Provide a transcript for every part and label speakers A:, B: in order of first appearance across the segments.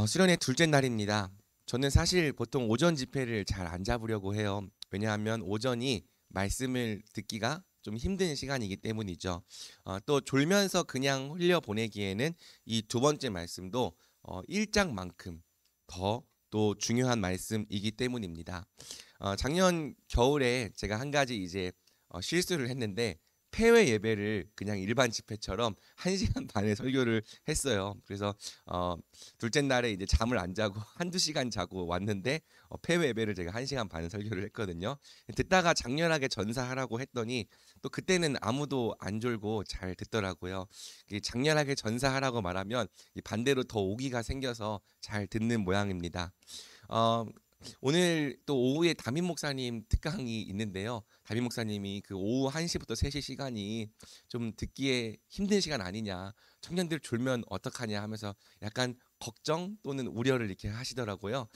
A: 수련회 둘째 날입니다. 저는 사실 보통 오전 집회를 잘 안 잡으려고 해요. 왜냐하면 오전이 말씀을 듣기가 좀 힘든 시간이기 때문이죠. 또 졸면서 그냥 흘려보내기에는 이 두 번째 말씀도 1장만큼 더 또 중요한 말씀이기 때문입니다. 작년 겨울에 제가 한 가지 이제 실수를 했는데 폐회 예배를 그냥 일반 집회처럼 1시간 반의 설교를 했어요. 그래서 어 둘째 날에 이제 잠을 안 자고 한두 시간 자고 왔는데 폐회 예배를 제가 1시간 반 설교를 했거든요. 듣다가 장렬하게 전사하라고 했더니 또 그때는 아무도 안 졸고 잘 듣더라고요. 이 장렬하게 전사하라고 말하면 이 반대로 더 오기가 생겨서 잘 듣는 모양입니다. 어 오늘 또 오후에 담임 목사님 특강이 있는데요. 담임 목사님이 그 오후 1시부터 3시 시간이 좀 듣기에 힘든 시간 아니냐, 청년들 졸면 어떡하냐 하면서 약간 걱정 또는 우려를 이렇게 하시더라고요.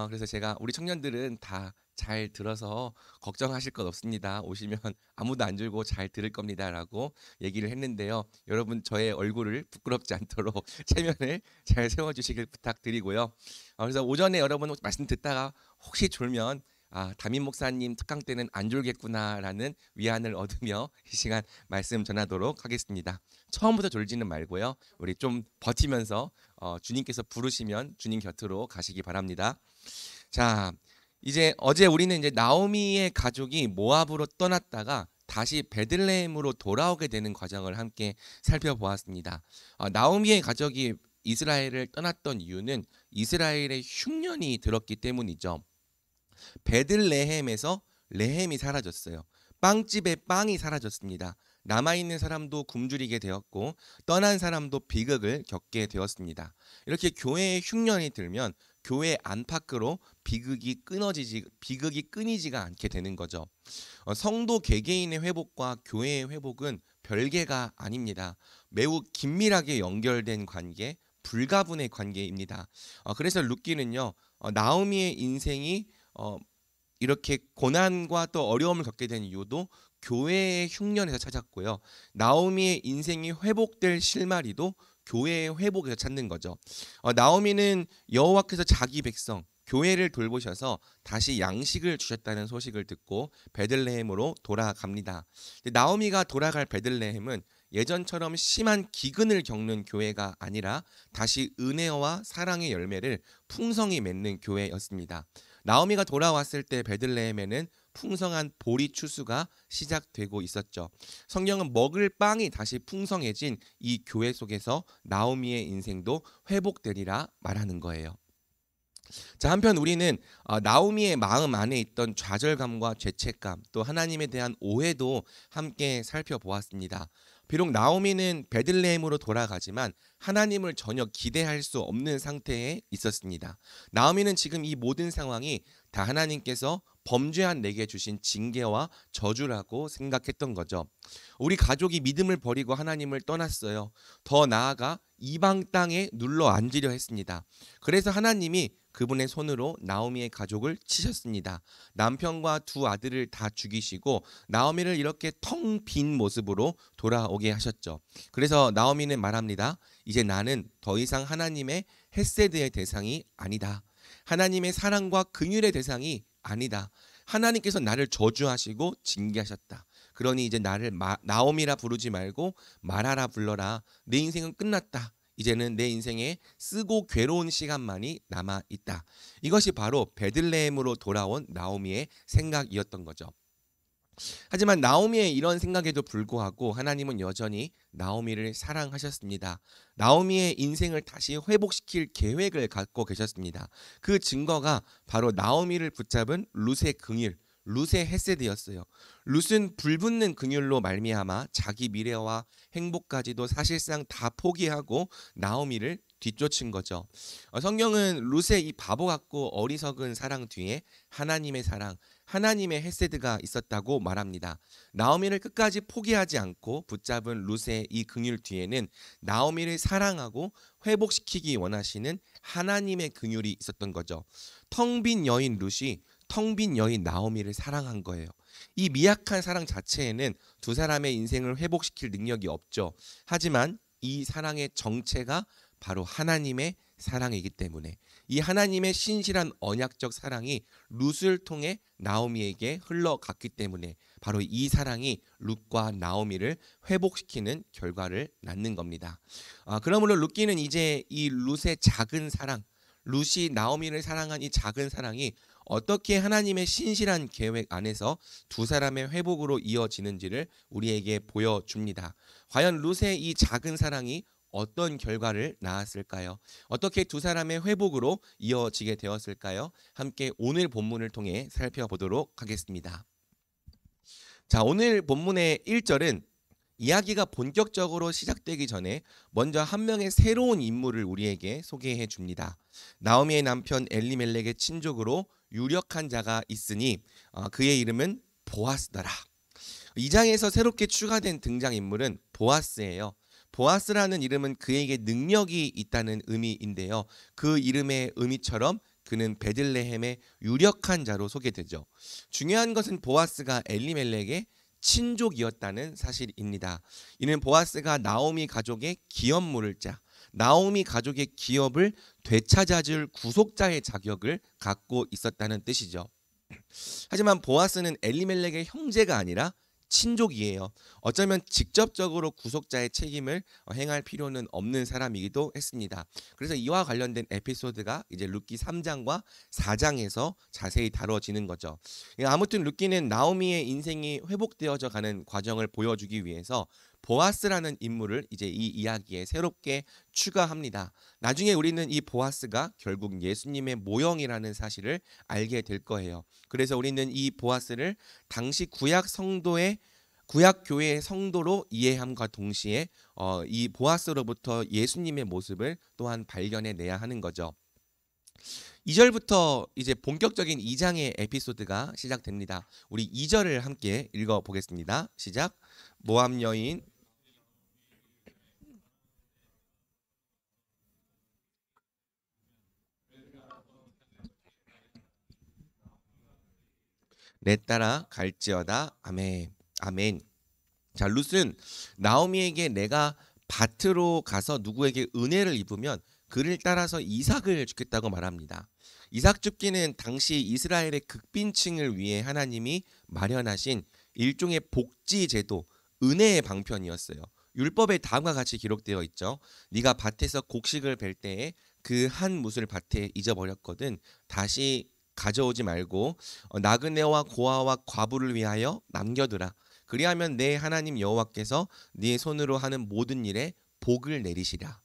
A: 그래서 제가 우리 청년들은 다 잘 들어서 걱정하실 것 없습니다. 오시면 아무도 안 졸고 잘 들을 겁니다라고 얘기를 했는데요. 여러분 저의 얼굴을 부끄럽지 않도록 체면을 잘 세워주시길 부탁드리고요. 그래서 오전에 여러분 말씀 듣다가 혹시 졸면 담임 목사님 특강 때는 안 졸겠구나라는 위안을 얻으며 이 시간 말씀 전하도록 하겠습니다. 처음부터 졸지는 말고요. 우리 좀 버티면서 주님께서 부르시면 주님 곁으로 가시기 바랍니다. 자, 이제 어제 우리는 이제 나오미의 가족이 모압으로 떠났다가 다시 베들레헴으로 돌아오게 되는 과정을 함께 살펴보았습니다. 나오미의 가족이 이스라엘을 떠났던 이유는 이스라엘의 흉년이 들었기 때문이죠. 베들레헴에서 레헴이 사라졌어요. 빵집에 빵이 사라졌습니다. 남아있는 사람도 굶주리게 되었고 떠난 사람도 비극을 겪게 되었습니다. 이렇게 교회에 흉년이 들면 교회 안팎으로 비극이 끊이지가 않게 되는 거죠. 성도 개개인의 회복과 교회의 회복은 별개가 아닙니다. 매우 긴밀하게 연결된 관계, 불가분의 관계입니다. 그래서 룻기는요, 나오미의 인생이 이렇게 고난과 또 어려움을 겪게 된 이유도 교회의 흉년에서 찾았고요. 나오미의 인생이 회복될 실마리도 교회의 회복에서 찾는 거죠. 나오미는 여호와께서 자기 백성 교회를 돌보셔서 다시 양식을 주셨다는 소식을 듣고 베들레헴으로 돌아갑니다. 나오미가 돌아갈 베들레헴은 예전처럼 심한 기근을 겪는 교회가 아니라 다시 은혜와 사랑의 열매를 풍성히 맺는 교회였습니다. 나오미가 돌아왔을 때 베들레헴에는 풍성한 보리 추수가 시작되고 있었죠. 성경은 먹을 빵이 다시 풍성해진 이 교회 속에서 나오미의 인생도 회복되리라 말하는 거예요. 자, 한편 우리는 나오미의 마음 안에 있던 좌절감과 죄책감, 또 하나님에 대한 오해도 함께 살펴보았습니다. 비록 나오미는 베들레헴으로 돌아가지만 하나님을 전혀 기대할 수 없는 상태에 있었습니다. 나오미는 지금 이 모든 상황이 다 하나님께서 범죄한 내게 주신 징계와 저주라고 생각했던 거죠. 우리 가족이 믿음을 버리고 하나님을 떠났어요. 더 나아가 이방 땅에 눌러 앉으려 했습니다. 그래서 하나님이 그분의 손으로 나오미의 가족을 치셨습니다. 남편과 두 아들을 다 죽이시고 나오미를 이렇게 텅 빈 모습으로 돌아오게 하셨죠. 그래서 나오미는 말합니다. 이제 나는 더 이상 하나님의 헤세드의 대상이 아니다. 하나님의 사랑과 긍휼의 대상이 아니다. 하나님께서 나를 저주하시고 징계하셨다. 그러니 이제 나를 나오미라 부르지 말고 마라라 불러라. 내 인생은 끝났다. 이제는 내 인생에 쓰고 괴로운 시간만이 남아 있다. 이것이 바로 베들레헴으로 돌아온 나오미의 생각이었던 거죠. 하지만 나오미의 이런 생각에도 불구하고 하나님은 여전히 나오미를 사랑하셨습니다. 나오미의 인생을 다시 회복시킬 계획을 갖고 계셨습니다. 그 증거가 바로 나오미를 붙잡은 룻의 긍휼, 룻의 헤세드였어요. 룻은 불붙는 긍휼로 말미암아 자기 미래와 행복까지도 사실상 다 포기하고 나오미를 뒤쫓은 거죠. 성경은 룻의 이 바보 같고 어리석은 사랑 뒤에 하나님의 사랑, 하나님의 헤세드가 있었다고 말합니다. 나오미를 끝까지 포기하지 않고 붙잡은 룻의 이 긍휼 뒤에는 나오미를 사랑하고 회복시키기 원하시는 하나님의 긍휼이 있었던 거죠. 텅 빈 여인 룻이 텅 빈 여인 나오미를 사랑한 거예요. 이 미약한 사랑 자체에는 두 사람의 인생을 회복시킬 능력이 없죠. 하지만 이 사랑의 정체가 바로 하나님의 사랑이기 때문에 이 하나님의 신실한 언약적 사랑이 룻을 통해 나오미에게 흘러갔기 때문에 바로 이 사랑이 룻과 나오미를 회복시키는 결과를 낳는 겁니다. 그러므로 룻기는 이제 이 룻의 작은 사랑, 룻이 나오미를 사랑한 이 작은 사랑이 어떻게 하나님의 신실한 계획 안에서 두 사람의 회복으로 이어지는지를 우리에게 보여줍니다. 과연 룻의 이 작은 사랑이 어떤 결과를 낳았을까요? 어떻게 두 사람의 회복으로 이어지게 되었을까요? 함께 오늘 본문을 통해 살펴보도록 하겠습니다. 자, 오늘 본문의 1절은 이야기가 본격적으로 시작되기 전에 먼저 한 명의 새로운 인물을 우리에게 소개해 줍니다. 나오미의 남편 엘리멜렉의 친족으로 유력한 자가 있으니 그의 이름은 보아스더라. 이 장에서 새롭게 추가된 등장인물은 보아스예요. 보아스라는 이름은 그에게 능력이 있다는 의미인데요. 그 이름의 의미처럼 그는 베들레헴의 유력한 자로 소개되죠. 중요한 것은 보아스가 엘리멜렉의 친족이었다는 사실입니다. 이는 보아스가 나오미 가족의 기업 물을 자, 나오미 가족의 기업을 되찾아줄 구속자의 자격을 갖고 있었다는 뜻이죠. 하지만 보아스는 엘리멜렉의 형제가 아니라 친족이에요. 어쩌면 직접적으로 구속자의 책임을 행할 필요는 없는 사람이기도 했습니다. 그래서 이와 관련된 에피소드가 이제 룻기 3장과 4장에서 자세히 다뤄지는 거죠. 아무튼 룻기는 나오미의 인생이 회복되어져 가는 과정을 보여주기 위해서 보아스라는 인물을 이제 이 이야기에 새롭게 추가합니다. 나중에 우리는 이 보아스가 결국 예수님의 모형이라는 사실을 알게 될 거예요. 그래서 우리는 이 보아스를 당시 구약 교회의 성도로 이해함과 동시에 이 보아스로부터 예수님의 모습을 또한 발견해내야 하는 거죠. 2절부터 이제 본격적인 2장의 에피소드가 시작됩니다. 우리 2절을 함께 읽어보겠습니다. 시작. 모압 여인 내 따라 갈지어다. 아멘. 아멘. 자, 룻은 나오미에게 내가 밭으로 가서 누구에게 은혜를 입으면 그를 따라서 이삭을 주겠다고 말합니다. 이삭 줍기는 당시 이스라엘의 극빈층을 위해 하나님이 마련하신 일종의 복지 제도, 은혜의 방편이었어요. 율법에 다음과 같이 기록되어 있죠. 네가 밭에서 곡식을 벨 때에 그 한 뭇을 밭에 잊어버렸거든 다시 가져오지 말고 나그네와 고아와 과부를 위하여 남겨두라. 그리하면 내 하나님 여호와께서 네 손으로 하는 모든 일에 복을 내리시라.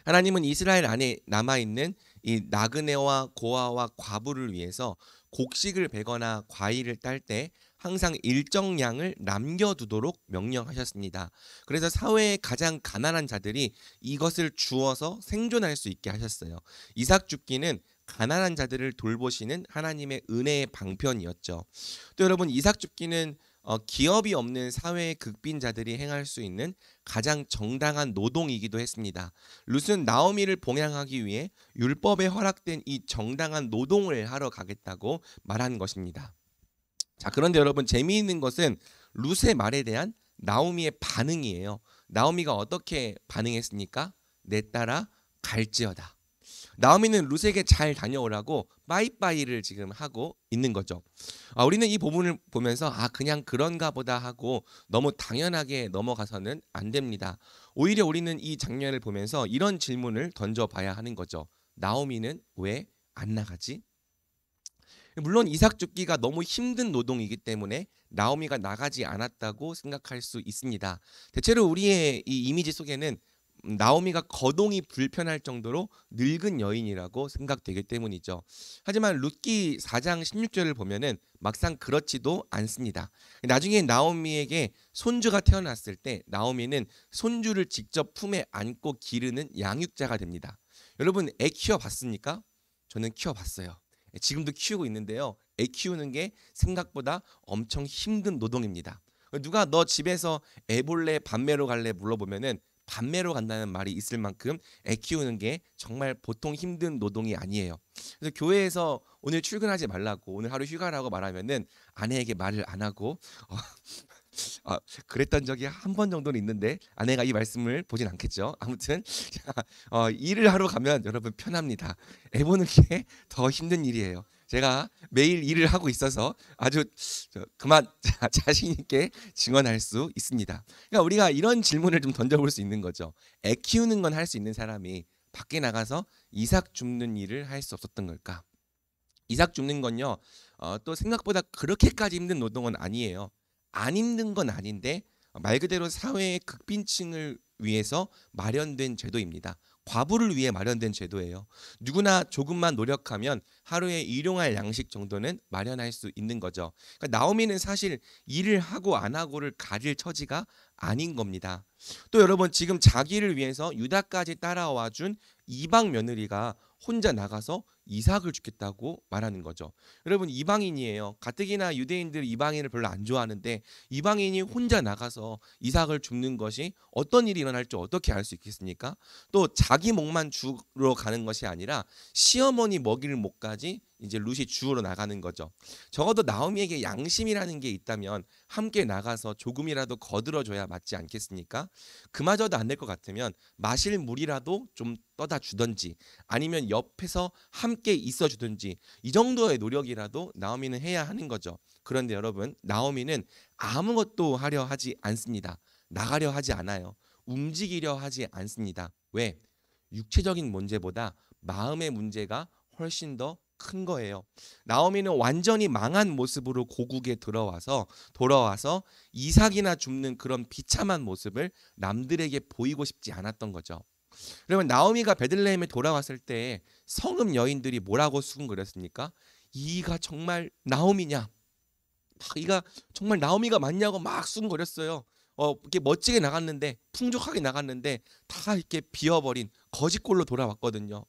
A: 하나님은 이스라엘 안에 남아있는 이 나그네와 고아와 과부를 위해서 곡식을 베거나 과일을 딸 때 항상 일정량을 남겨두도록 명령하셨습니다. 그래서 사회의 가장 가난한 자들이 이것을 주어서 생존할 수 있게 하셨어요. 이삭 줍기는 가난한 자들을 돌보시는 하나님의 은혜의 방편이었죠. 또 여러분, 이삭 줍기는 기업이 없는 사회의 극빈자들이 행할 수 있는 가장 정당한 노동이기도 했습니다. 룻은 나오미를 봉양하기 위해 율법에 허락된 이 정당한 노동을 하러 가겠다고 말한 것입니다. 자, 그런데 여러분, 재미있는 것은 룻의 말에 대한 나오미의 반응이에요. 나오미가 어떻게 반응했습니까? 내 따라 갈지어다. 나오미는 룻에게 잘 다녀오라고 빠이빠이를 지금 하고 있는 거죠. 우리는 이 부분을 보면서 그냥 그런가 보다 하고 너무 당연하게 넘어가서는 안 됩니다. 오히려 우리는 이 장면을 보면서 이런 질문을 던져봐야 하는 거죠. 나오미는 왜 안 나가지? 물론 이삭 줍기가 너무 힘든 노동이기 때문에 나오미가 나가지 않았다고 생각할 수 있습니다. 대체로 우리의 이 이미지 속에는 나오미가 거동이 불편할 정도로 늙은 여인이라고 생각되기 때문이죠. 하지만 룻기 4장 16절을 보면은 막상 그렇지도 않습니다. 나중에 나오미에게 손주가 태어났을 때 나오미는 손주를 직접 품에 안고 기르는 양육자가 됩니다. 여러분, 애 키워봤습니까? 저는 키워봤어요. 지금도 키우고 있는데요. 애 키우는 게 생각보다 엄청 힘든 노동입니다. 누가 너 집에서 애 볼래 밤매로 갈래 물어보면은 밤매로 간다는 말이 있을 만큼 애 키우는 게 정말 보통 힘든 노동이 아니에요. 그래서 교회에서 오늘 출근하지 말라고, 오늘 하루 휴가라고 말하면은 아내에게 말을 안 하고 아, 그랬던 적이 한 번 정도는 있는데 아내가 이 말씀을 보진 않겠죠. 아무튼 일을 하러 가면 여러분 편합니다. 애 보는 게 더 힘든 일이에요. 제가 매일 일을 하고 있어서 아주 그만 자신 있게 증언할 수 있습니다. 그러니까 우리가 이런 질문을 좀 던져볼 수 있는 거죠. 애 키우는 건 할 수 있는 사람이 밖에 나가서 이삭 줍는 일을 할 수 없었던 걸까? 이삭 줍는 건요, 또 생각보다 그렇게까지 힘든 노동은 아니에요. 안 힘든 건 아닌데 말 그대로 사회의 극빈층을 위해서 마련된 제도입니다. 과부를 위해 마련된 제도예요. 누구나 조금만 노력하면 하루에 일용할 양식 정도는 마련할 수 있는 거죠. 그러니까 나오미는 사실 일을 하고 안 하고를 가릴 처지가 아닌 겁니다. 또 여러분, 지금 자기를 위해서 유다까지 따라와 준 이방 며느리가 혼자 나가서 이삭을 죽겠다고 말하는 거죠. 여러분, 이방인이에요. 가뜩이나 유대인들 이방인을 별로 안 좋아하는데 이방인이 혼자 나가서 이삭을 줍는 것이 어떤 일이 일어날 줄 어떻게 알 수 있겠습니까? 또 자기 목만 주러 가는 것이 아니라 시어머니 먹일 목까지 이제 룻이 주우러 나가는 거죠. 적어도 나오미에게 양심이라는 게 있다면 함께 나가서 조금이라도 거들어줘야 맞지 않겠습니까? 그마저도 안 될 것 같으면 마실 물이라도 좀 떠다 주던지 아니면 옆에서 함께 있어 주든지 이 정도의 노력이라도 나오미는 해야 하는 거죠. 그런데 여러분, 나오미는 아무것도 하려 하지 않습니다. 나가려 하지 않아요. 움직이려 하지 않습니다. 왜? 육체적인 문제보다 마음의 문제가 훨씬 더 큰 거예요. 나오미는 완전히 망한 모습으로 고국에 돌아와서 이삭이나 줍는 그런 비참한 모습을 남들에게 보이고 싶지 않았던 거죠. 그러면 나오미가 베들레헴에 돌아왔을 때 성읍 여인들이 뭐라고 수군거렸습니까? 이가 정말 나오미냐? 이가 정말 나오미가 맞냐고 막 수군거렸어요. 이렇게 멋지게 나갔는데, 풍족하게 나갔는데 다 이렇게 비어버린 거지꼴로 돌아왔거든요.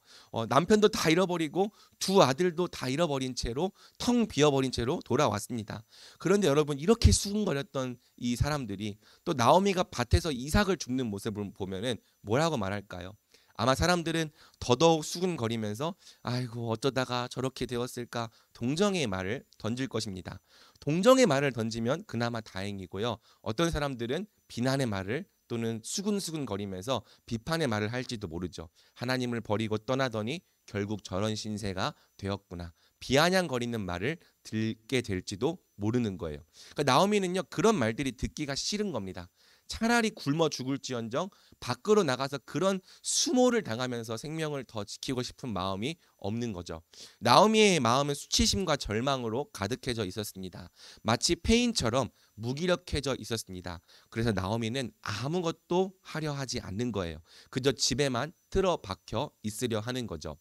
A: 남편도 다 잃어버리고 두 아들도 다 잃어버린 채로 텅 비어버린 채로 돌아왔습니다. 그런데 여러분, 이렇게 수군거렸던 이 사람들이 또 나오미가 밭에서 이삭을 줍는 모습을 보면은 뭐라고 말할까요? 아마 사람들은 더더욱 수군거리면서 아이고 어쩌다가 저렇게 되었을까, 동정의 말을 던질 것입니다. 동정의 말을 던지면 그나마 다행이고요. 어떤 사람들은 비난의 말을 또는 수군수군거리면서 비판의 말을 할지도 모르죠. 하나님을 버리고 떠나더니 결국 저런 신세가 되었구나, 비아냥거리는 말을 듣게 될지도 모르는 거예요. 그러니까 나오미는요, 그런 말들이 듣기가 싫은 겁니다. 차라리 굶어 죽을지언정 밖으로 나가서 그런 수모를 당하면서 생명을 더 지키고 싶은 마음이 없는 거죠. 나오미의 마음은 수치심과 절망으로 가득해져 있었습니다. 마치 폐인처럼 무기력해져 있었습니다. 그래서 나오미는 아무것도 하려 하지 않는 거예요. 그저 집에만 틀어박혀 있으려 하는 거죠.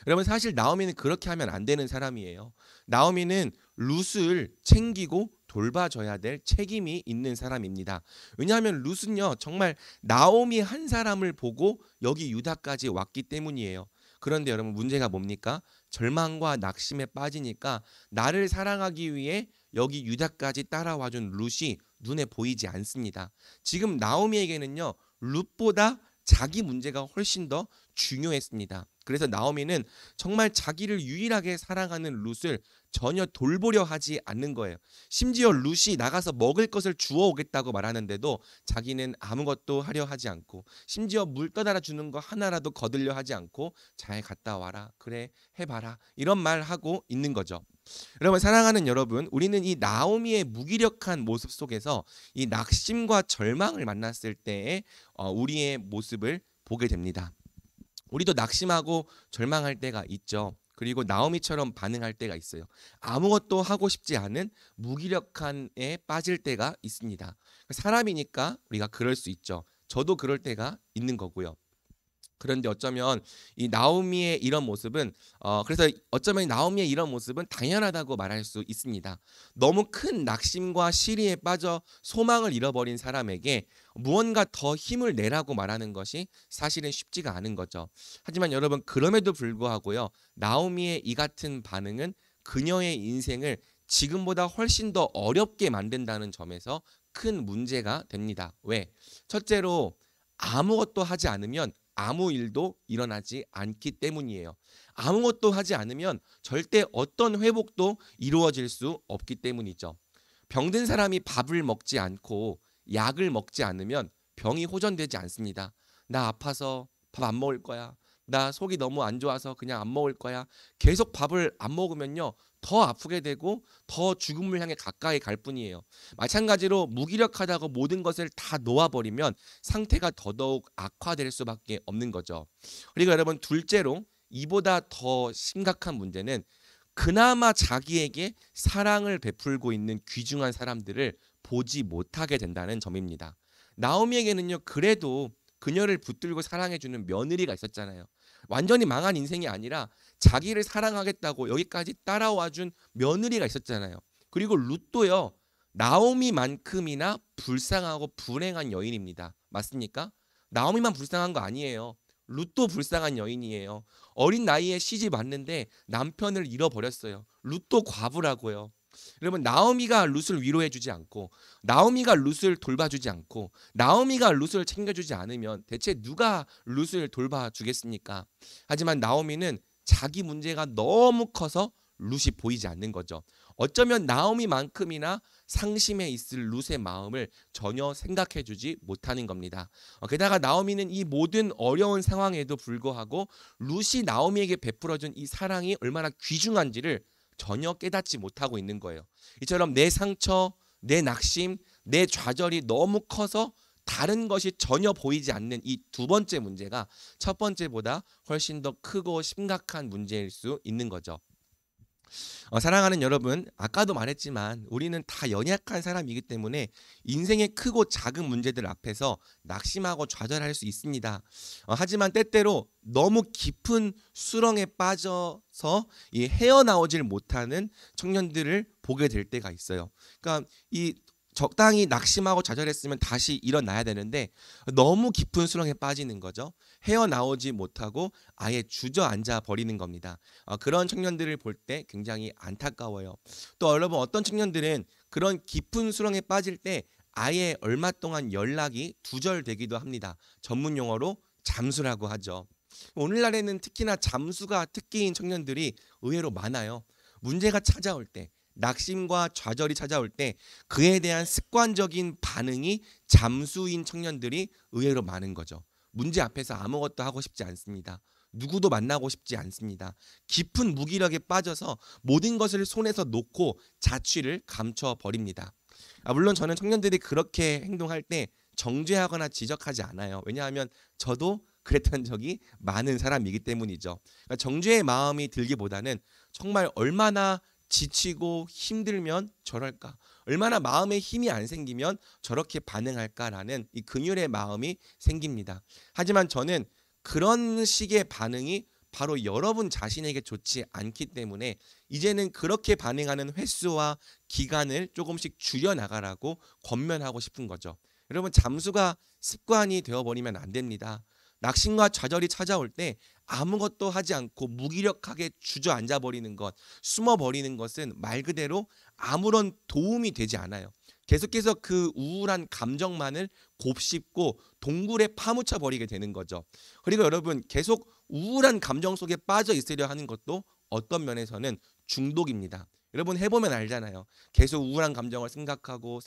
A: 여러분, 사실 나오미는 그렇게 하면 안 되는 사람이에요. 나오미는 룻을 챙기고 돌봐줘야 될 책임이 있는 사람입니다. 왜냐하면 룻은요, 정말 나오미 한 사람을 보고 여기 유다까지 왔기 때문이에요. 그런데 여러분, 문제가 뭡니까? 절망과 낙심에 빠지니까 나를 사랑하기 위해 여기 유다까지 따라와준 룻이 눈에 보이지 않습니다. 지금 나오미에게는요, 룻보다 자기 문제가 훨씬 더 중요했습니다. 그래서 나오미는 정말 자기를 유일하게 사랑하는 룻을 전혀 돌보려 하지 않는 거예요. 심지어 룻이 나가서 먹을 것을 주워 오겠다고 말하는데도 자기는 아무것도 하려 하지 않고, 심지어 물 떠다라 주는 거 하나라도 거들려 하지 않고 잘 갔다 와라, 그래 해봐라, 이런 말 하고 있는 거죠. 여러분, 사랑하는 여러분, 우리는 이 나오미의 무기력한 모습 속에서 이 낙심과 절망을 만났을 때의 우리의 모습을 보게 됩니다. 우리도 낙심하고 절망할 때가 있죠. 그리고 나오미처럼 반응할 때가 있어요. 아무것도 하고 싶지 않은 무기력함에 빠질 때가 있습니다. 사람이니까 우리가 그럴 수 있죠. 저도 그럴 때가 있는 거고요. 그런데 어쩌면 이 나오미의 이런 모습은 그래서 어쩌면 나오미의 이런 모습은 당연하다고 말할 수 있습니다. 너무 큰 낙심과 시리에 빠져 소망을 잃어버린 사람에게 무언가 더 힘을 내라고 말하는 것이 사실은 쉽지가 않은 거죠. 하지만 여러분, 그럼에도 불구하고요, 나오미의 이 같은 반응은 그녀의 인생을 지금보다 훨씬 더 어렵게 만든다는 점에서 큰 문제가 됩니다. 왜? 첫째로, 아무것도 하지 않으면 아무 일도 일어나지 않기 때문이에요. 아무것도 하지 않으면 절대 어떤 회복도 이루어질 수 없기 때문이죠. 병든 사람이 밥을 먹지 않고 약을 먹지 않으면 병이 호전되지 않습니다. 나 아파서 밥 안 먹을 거야. 나 속이 너무 안 좋아서 그냥 안 먹을 거야. 계속 밥을 안 먹으면요, 더 아프게 되고 더 죽음을 향해 가까이 갈 뿐이에요. 마찬가지로 무기력하다고 모든 것을 다 놓아버리면 상태가 더더욱 악화될 수밖에 없는 거죠. 그리고 여러분, 둘째로 이보다 더 심각한 문제는 그나마 자기에게 사랑을 베풀고 있는 귀중한 사람들을 보지 못하게 된다는 점입니다. 나오미에게는요, 그래도 그녀를 붙들고 사랑해주는 며느리가 있었잖아요. 완전히 망한 인생이 아니라 자기를 사랑하겠다고 여기까지 따라와준 며느리가 있었잖아요. 그리고 룻도요, 나오미만큼이나 불쌍하고 불행한 여인입니다. 맞습니까? 나오미만 불쌍한 거 아니에요. 룻도 불쌍한 여인이에요. 어린 나이에 시집 왔는데 남편을 잃어버렸어요. 룻도 과부라고요. 여러분, 나오미가 룻을 위로해주지 않고, 나오미가 룻을 돌봐주지 않고, 나오미가 룻을 챙겨주지 않으면 대체 누가 룻을 돌봐주겠습니까? 하지만 나오미는 자기 문제가 너무 커서 룻이 보이지 않는 거죠. 어쩌면 나오미만큼이나 상심해 있을 룻의 마음을 전혀 생각해주지 못하는 겁니다. 게다가 나오미는 이 모든 어려운 상황에도 불구하고 룻이 나오미에게 베풀어준 이 사랑이 얼마나 귀중한지를 전혀 깨닫지 못하고 있는 거예요. 이처럼 내 상처, 내 낙심, 내 좌절이 너무 커서 다른 것이 전혀 보이지 않는 이 두 번째 문제가 첫 번째보다 훨씬 더 크고 심각한 문제일 수 있는 거죠. 사랑하는 여러분, 아까도 말했지만 우리는 다 연약한 사람이기 때문에 인생의 크고 작은 문제들 앞에서 낙심하고 좌절할 수 있습니다. 하지만 때때로 너무 깊은 수렁에 빠져서 헤어나오질 못하는 청년들을 보게 될 때가 있어요. 그러니까 이 적당히 낙심하고 좌절했으면 다시 일어나야 되는데 너무 깊은 수렁에 빠지는 거죠. 헤어나오지 못하고 아예 주저앉아 버리는 겁니다. 그런 청년들을 볼 때 굉장히 안타까워요. 또 여러분, 어떤 청년들은 그런 깊은 수렁에 빠질 때 아예 얼마 동안 연락이 두절되기도 합니다. 전문 용어로 잠수라고 하죠. 오늘날에는 특히나 잠수가 특기인 청년들이 의외로 많아요. 문제가 찾아올 때, 낙심과 좌절이 찾아올 때 그에 대한 습관적인 반응이 잠수인 청년들이 의외로 많은 거죠. 문제 앞에서 아무것도 하고 싶지 않습니다. 누구도 만나고 싶지 않습니다. 깊은 무기력에 빠져서 모든 것을 손에서 놓고 자취를 감춰버립니다. 물론 저는 청년들이 그렇게 행동할 때 정죄하거나 지적하지 않아요. 왜냐하면 저도 그랬던 적이 많은 사람이기 때문이죠. 그러니까 정죄의 마음이 들기보다는 정말 얼마나 지치고 힘들면 저럴까, 얼마나 마음에 힘이 안 생기면 저렇게 반응할까라는 이 긍휼의 마음이 생깁니다. 하지만 저는 그런 식의 반응이 바로 여러분 자신에게 좋지 않기 때문에 이제는 그렇게 반응하는 횟수와 기간을 조금씩 줄여나가라고 권면하고 싶은 거죠. 여러분, 잠수가 습관이 되어버리면 안 됩니다. 낙심과 좌절이 찾아올 때 아무것도 하지 않고 무기력하게 주저앉아 버리는 것, 숨어 버리는 것은 말 그대로 아무런 도움이 되지 않아요. 계속해서 그 우울한 감정만을 곱씹고 동굴에 파묻혀 버리게 되는 거죠. 그리고 여러분, 계속 우울한 감정 속에 빠져 있으려 하는 것도 어떤 면에서는 중독입니다. 여러분, 해보면 알잖아요. 계속 우울한 감정을 생각하고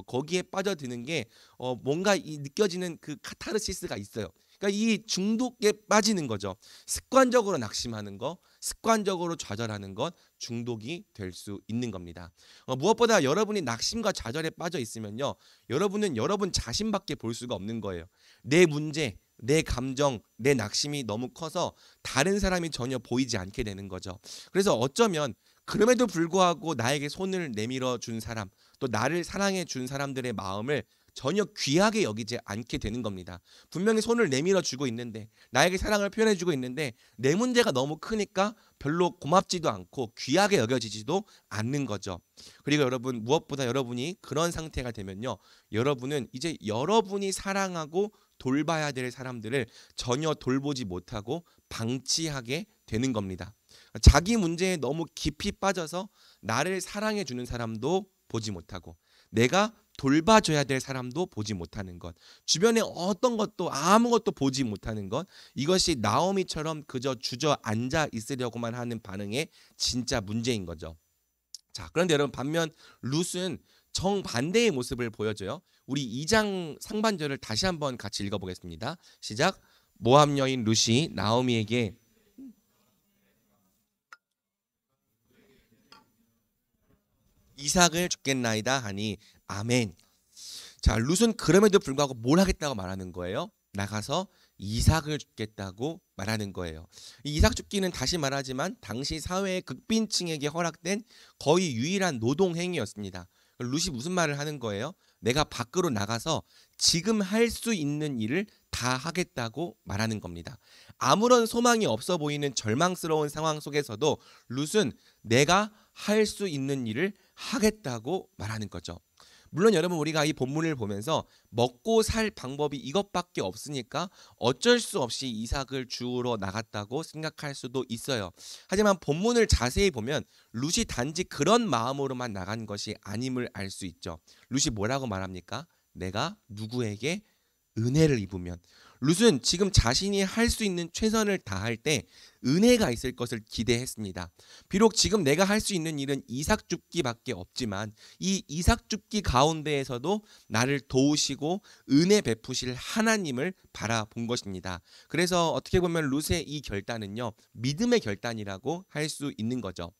A: 거기에 빠져드는 게 뭔가 느껴지는 그 카타르시스가 있어요. 그러니까 이 중독에 빠지는 거죠. 습관적으로 낙심하는 거, 습관적으로 좌절하는 것, 중독이 될 수 있는 겁니다. 무엇보다 여러분이 낙심과 좌절에 빠져 있으면요, 여러분은 여러분 자신밖에 볼 수가 없는 거예요. 내 문제, 내 감정, 내 낙심이 너무 커서 다른 사람이 전혀 보이지 않게 되는 거죠. 그래서 어쩌면 그럼에도 불구하고 나에게 손을 내밀어 준 사람, 또 나를 사랑해 준 사람들의 마음을 전혀 귀하게 여기지 않게 되는 겁니다. 분명히 손을 내밀어 주고 있는데, 나에게 사랑을 표현해 주고 있는데 내 문제가 너무 크니까 별로 고맙지도 않고 귀하게 여겨지지도 않는 거죠. 그리고 여러분, 무엇보다 여러분이 그런 상태가 되면요, 여러분은 이제 여러분이 사랑하고 돌봐야 될 사람들을 전혀 돌보지 못하고 방치하게 되는 겁니다. 자기 문제에 너무 깊이 빠져서 나를 사랑해 주는 사람도 보지 못하고, 내가 돌봐줘야 될 사람도 보지 못하는 것, 주변에 어떤 것도 아무것도 보지 못하는 것, 이것이 나오미처럼 그저 주저앉아 있으려고만 하는 반응의 진짜 문제인 거죠. 자, 그런데 여러분 반면 룻은 정반대의 모습을 보여줘요. 우리 2장 상반절을 다시 한번 같이 읽어보겠습니다. 시작. 모압 여인 룻이 나오미에게 이삭을 주겠나이다 하니 아멘. 자, 룻은 그럼에도 불구하고 뭘 하겠다고 말하는 거예요? 나가서 이삭을 줍겠다고 말하는 거예요. 이 이삭 줍기는 다시 말하지만 당시 사회의 극빈층에게 허락된 거의 유일한 노동 행위였습니다. 룻이 무슨 말을 하는 거예요? 내가 밖으로 나가서 지금 할 수 있는 일을 다 하겠다고 말하는 겁니다. 아무런 소망이 없어 보이는 절망스러운 상황 속에서도 룻은 내가 할 수 있는 일을 하겠다고 말하는 거죠. 물론 여러분 우리가 이 본문을 보면서 먹고 살 방법이 이것밖에 없으니까 어쩔 수 없이 이삭을 주우러 나갔다고 생각할 수도 있어요. 하지만 본문을 자세히 보면 룻이 단지 그런 마음으로만 나간 것이 아님을 알 수 있죠. 룻이 뭐라고 말합니까? 내가 누구에게 은혜를 입으면. 룻은 지금 자신이 할 수 있는 최선을 다할 때 은혜가 있을 것을 기대했습니다. 비록 지금 내가 할 수 있는 일은 이삭 줍기밖에 없지만 이 이삭 줍기 가운데에서도 나를 도우시고 은혜 베푸실 하나님을 바라본 것입니다. 그래서 어떻게 보면 룻의 이 결단은요, 믿음의 결단이라고 할 수 있는 거죠.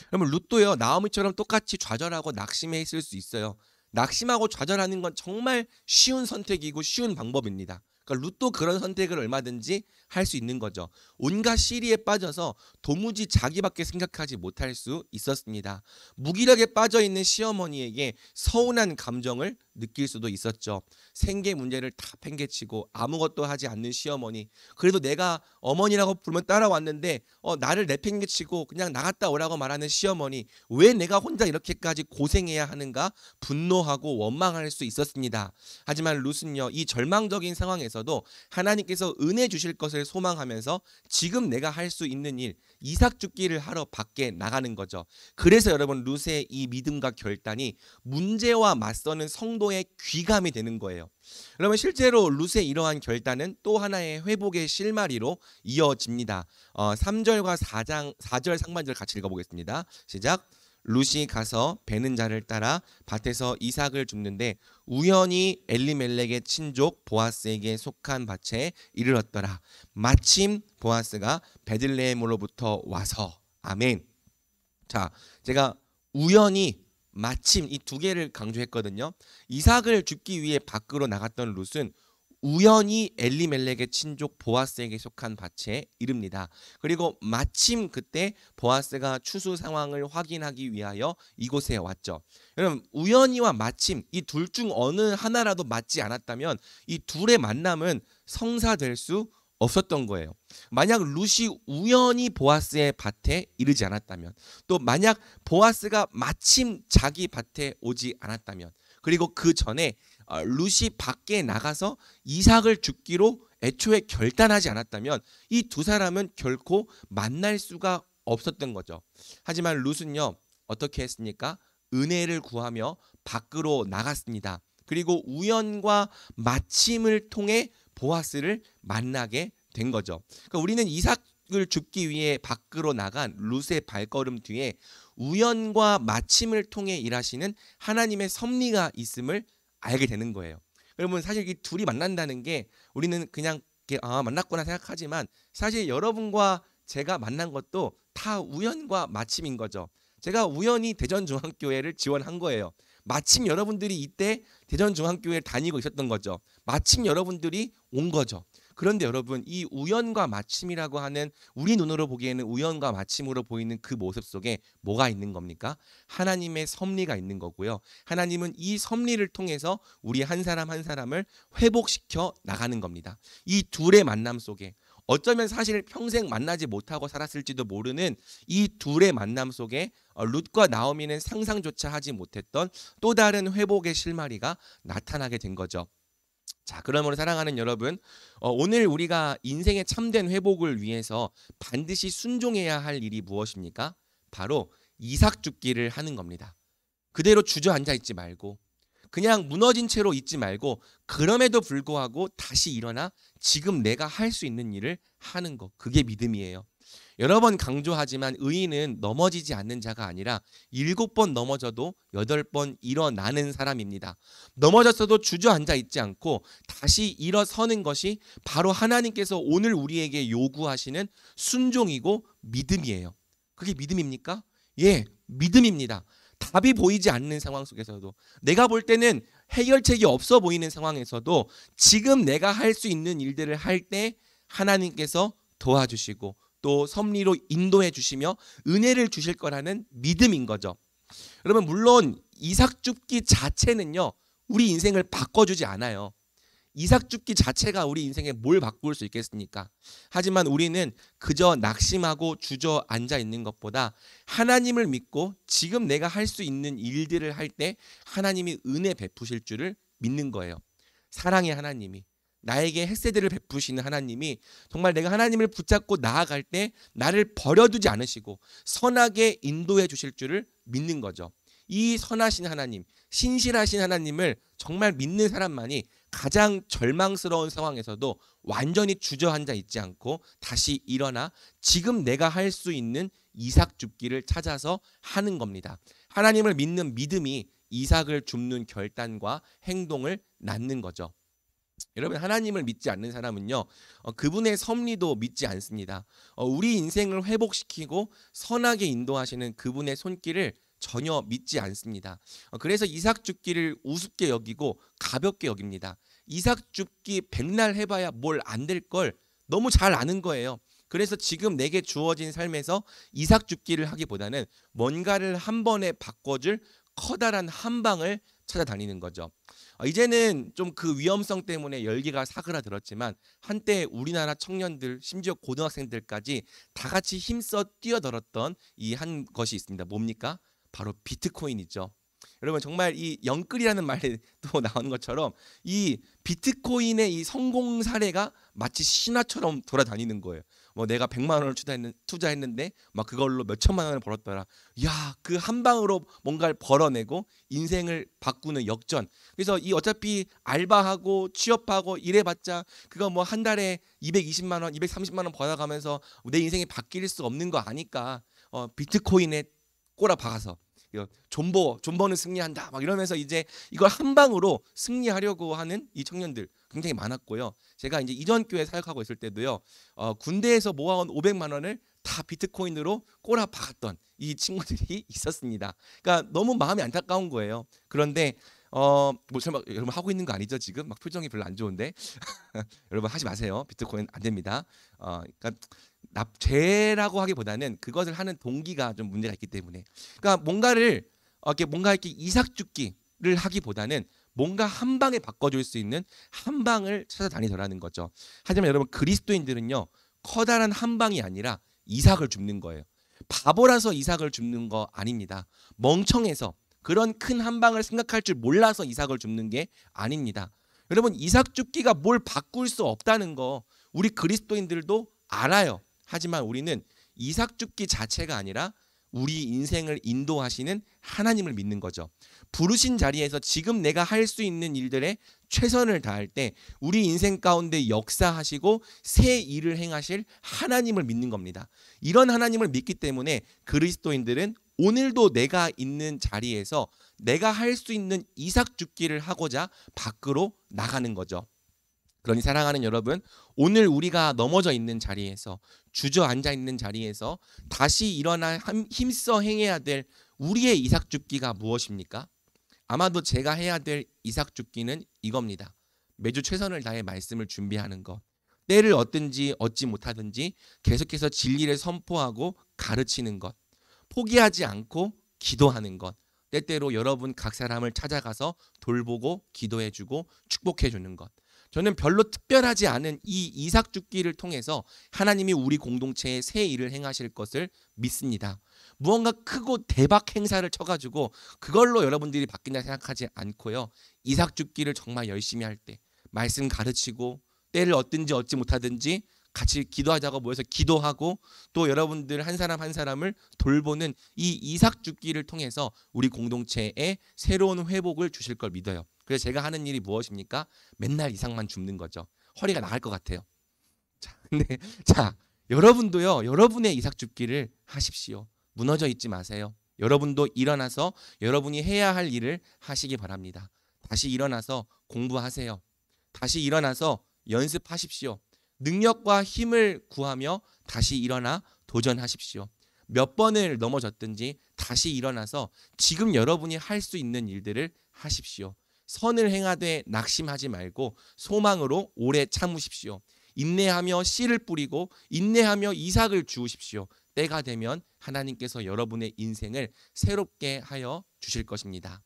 A: 그러면 룻도요, 나오미처럼 똑같이 좌절하고 낙심해 있을 수 있어요. 낙심하고 좌절하는 건 정말 쉬운 선택이고 쉬운 방법입니다. 그러니까 룻도 그런 선택을 얼마든지 할 수 있는 거죠. 온갖 시리에 빠져서 도무지 자기밖에 생각하지 못할 수 있었습니다. 무기력에 빠져있는 시어머니에게 서운한 감정을 느낄 수도 있었죠. 생계 문제를 다 팽개치고 아무것도 하지 않는 시어머니, 그래도 내가 어머니라고 부르면 따라왔는데 나를 내팽개치고 그냥 나갔다 오라고 말하는 시어머니, 왜 내가 혼자 이렇게까지 고생해야 하는가 분노하고 원망할 수 있었습니다. 하지만 룻은요, 이 절망적인 상황에서도 하나님께서 은혜 주실 것을 소망하면서 지금 내가 할 수 있는 일, 이삭 줍기를 하러 밖에 나가는 거죠. 그래서 여러분 룻의 이 믿음과 결단이 문제와 맞서는 성도의 귀감이 되는 거예요. 여러분 실제로 룻의 이러한 결단은 또 하나의 회복의 실마리로 이어집니다. 3절과 4절 상반절 같이 읽어보겠습니다. 시작. 룻이 가서 베는 자를 따라 밭에서 이삭을 줍는데 우연히 엘리멜렉의 친족 보아스에게 속한 밭에 이르렀더라. 마침 보아스가 베들레헴으로부터 와서. 아멘. 자, 제가 우연히, 마침 이 두 개를 강조했거든요. 이삭을 줍기 위해 밖으로 나갔던 룻은 우연히 엘리멜렉의 친족 보아스에게 속한 밭에 이릅니다. 그리고 마침 그때 보아스가 추수 상황을 확인하기 위하여 이곳에 왔죠. 여러분 우연히와 마침 이 둘 중 어느 하나라도 맞지 않았다면 이 둘의 만남은 성사될 수 없었던 거예요. 만약 룻이 우연히 보아스의 밭에 이르지 않았다면, 또 만약 보아스가 마침 자기 밭에 오지 않았다면, 그리고 그 전에 룻이 밖에 나가서 이삭을 줍기로 애초에 결단하지 않았다면 이 두 사람은 결코 만날 수가 없었던 거죠. 하지만 룻은요, 어떻게 했습니까? 은혜를 구하며 밖으로 나갔습니다. 그리고 우연과 마침을 통해 보아스를 만나게 된 거죠. 그러니까 우리는 이삭을 줍기 위해 밖으로 나간 룻의 발걸음 뒤에 우연과 마침을 통해 일하시는 하나님의 섭리가 있음을 알게 되는 거예요. 여러분 사실 이 둘이 만난다는 게 우리는 그냥 만났구나 생각하지만 사실 여러분과 제가 만난 것도 다 우연과 마침인 거죠. 제가 우연히 대전중앙교회를 지원한 거예요. 마침 여러분들이 이때 대전중앙교회를 다니고 있었던 거죠. 마침 여러분들이 온 거죠. 그런데 여러분 이 우연과 마침이라고 하는 우리 눈으로 보기에는 우연과 마침으로 보이는 그 모습 속에 뭐가 있는 겁니까? 하나님의 섭리가 있는 거고요. 하나님은 이 섭리를 통해서 우리 한 사람 한 사람을 회복시켜 나가는 겁니다. 이 둘의 만남 속에 어쩌면 사실 평생 만나지 못하고 살았을지도 모르는 이 둘의 만남 속에 룻과 나오미는 상상조차 하지 못했던 또 다른 회복의 실마리가 나타나게 된 거죠. 자, 그러므로 사랑하는 여러분, 오늘 우리가 인생의 참된 회복을 위해서 반드시 순종해야 할 일이 무엇입니까? 바로 이삭 줍기를 하는 겁니다. 그대로 주저앉아 있지 말고 그냥 무너진 채로 있지 말고 그럼에도 불구하고 다시 일어나 지금 내가 할 수 있는 일을 하는 것. 그게 믿음이에요. 여러 번 강조하지만 의인은 넘어지지 않는 자가 아니라 7번 넘어져도 8번 일어나는 사람입니다. 넘어졌어도 주저앉아 있지 않고 다시 일어서는 것이 바로 하나님께서 오늘 우리에게 요구하시는 순종이고 믿음이에요. 그게 믿음입니까? 예, 믿음입니다. 답이 보이지 않는 상황 속에서도, 내가 볼 때는 해결책이 없어 보이는 상황에서도 지금 내가 할 수 있는 일들을 할 때 하나님께서 도와주시고 또 섭리로 인도해 주시며 은혜를 주실 거라는 믿음인 거죠. 여러분, 물론 이삭 줍기 자체는요 우리 인생을 바꿔주지 않아요. 이삭 줍기 자체가 우리 인생에 뭘 바꿀 수 있겠습니까? 하지만 우리는 그저 낙심하고 주저앉아 있는 것보다 하나님을 믿고 지금 내가 할 수 있는 일들을 할 때 하나님이 은혜 베푸실 줄을 믿는 거예요. 사랑의 하나님이, 나에게 햇새들을 베푸시는 하나님이 정말 내가 하나님을 붙잡고 나아갈 때 나를 버려두지 않으시고 선하게 인도해 주실 줄을 믿는 거죠. 이 선하신 하나님, 신실하신 하나님을 정말 믿는 사람만이 가장 절망스러운 상황에서도 완전히 주저앉아 있지 않고 다시 일어나 지금 내가 할 수 있는 이삭 줍기를 찾아서 하는 겁니다. 하나님을 믿는 믿음이 이삭을 줍는 결단과 행동을 낳는 거죠. 여러분, 하나님을 믿지 않는 사람은요 그분의 섭리도 믿지 않습니다. 우리 인생을 회복시키고 선하게 인도하시는 그분의 손길을 전혀 믿지 않습니다. 그래서 이삭 줍기를 우습게 여기고 가볍게 여깁니다. 이삭 줍기 백날 해봐야 뭘 안 될 걸 너무 잘 아는 거예요. 그래서 지금 내게 주어진 삶에서 이삭 줍기를 하기보다는 뭔가를 한 번에 바꿔줄 커다란 한 방을 찾아다니는 거죠. 이제는 좀 그 위험성 때문에 열기가 사그라들었지만 한때 우리나라 청년들, 심지어 고등학생들까지 다 같이 힘써 뛰어들었던 이 한 것이 있습니다. 뭡니까? 바로 비트코인이죠. 여러분, 정말 이 영끌이라는 말이 또 나오는 것처럼 이 비트코인의 이 성공 사례가 마치 신화처럼 돌아다니는 거예요. 뭐 내가 100만 원을 투자했는데 막 그걸로 몇 천만 원을 벌었더라. 야, 그 한 방으로 뭔가를 벌어내고 인생을 바꾸는 역전. 그래서 이 어차피 알바하고 취업하고 일해봤자 그거 뭐 한 달에 220만 원, 230만 원 벌어가면서 내 인생이 바뀔 수 없는 거 아니까 비트코인에 꼬라 박아서 존버는 승리한다 막 이러면서 이제 이걸 한 방으로 승리하려고 하는 이 청년들 굉장히 많았고요. 제가 이제 이전 교회 사역하고 있을 때도요 군대에서 모아온 500만 원을 다 비트코인으로 꼬라 박았던 이 친구들이 있었습니다. 그러니까 너무 마음이 안타까운 거예요. 그런데 뭐 설마 여러분 하고 있는 거 아니죠? 지금 막 표정이 별로 안 좋은데 여러분 하지 마세요. 비트코인 안 됩니다. 그러니까 죄라고 하기보다는 그것을 하는 동기가 좀 문제가 있기 때문에, 그러니까 뭔가 이렇게 이삭 줍기를 하기보다는 뭔가 한 방에 바꿔줄 수 있는 한 방을 찾아다니더라는 거죠. 하지만 여러분, 그리스도인들은요 커다란 한 방이 아니라 이삭을 줍는 거예요. 바보라서 이삭을 줍는 거 아닙니다. 멍청해서 그런 큰 한 방을 생각할 줄 몰라서 이삭을 줍는 게 아닙니다. 여러분, 이삭 줍기가 뭘 바꿀 수 없다는 거 우리 그리스도인들도 알아요. 하지만 우리는 이삭 줍기 자체가 아니라 우리 인생을 인도하시는 하나님을 믿는 거죠. 부르신 자리에서 지금 내가 할 수 있는 일들에 최선을 다할 때 우리 인생 가운데 역사하시고 새 일을 행하실 하나님을 믿는 겁니다. 이런 하나님을 믿기 때문에 그리스도인들은 오늘도 내가 있는 자리에서 내가 할 수 있는 이삭 줍기를 하고자 밖으로 나가는 거죠. 그러니 사랑하는 여러분, 오늘 우리가 넘어져 있는 자리에서, 주저앉아 있는 자리에서 다시 일어나 힘써 행해야 될 우리의 이삭 줍기가 무엇입니까? 아마도 제가 해야 될 이삭 줍기는 이겁니다. 매주 최선을 다해 말씀을 준비하는 것, 때를 얻든지 얻지 못하든지 계속해서 진리를 선포하고 가르치는 것, 포기하지 않고 기도하는 것, 때때로 여러분 각 사람을 찾아가서 돌보고 기도해주고 축복해주는 것. 저는 별로 특별하지 않은 이 이삭 줍기를 통해서 하나님이 우리 공동체에 새 일을 행하실 것을 믿습니다. 무언가 크고 대박 행사를 쳐가지고 그걸로 여러분들이 바뀐다 생각하지 않고요. 이삭 줍기를 정말 열심히 할 때 말씀 가르치고 때를 얻든지 얻지 못하든지 같이 기도하자고 모여서 기도하고 또 여러분들 한 사람 한 사람을 돌보는 이 이삭 죽기를 통해서 우리 공동체에 새로운 회복을 주실 걸 믿어요. 그래서 제가 하는 일이 무엇입니까? 맨날 이삭만 줍는 거죠. 허리가 나갈 것 같아요. 자, 여러분도요, 여러분의 이삭 줍기를 하십시오. 무너져 있지 마세요. 여러분도 일어나서 여러분이 해야 할 일을 하시기 바랍니다. 다시 일어나서 공부하세요. 다시 일어나서 연습하십시오. 능력과 힘을 구하며 다시 일어나 도전하십시오. 몇 번을 넘어졌든지 다시 일어나서 지금 여러분이 할 수 있는 일들을 하십시오. 선을 행하되 낙심하지 말고 소망으로 오래 참으십시오. 인내하며 씨를 뿌리고 인내하며 이삭을 주우십시오. 때가 되면 하나님께서 여러분의 인생을 새롭게 하여 주실 것입니다.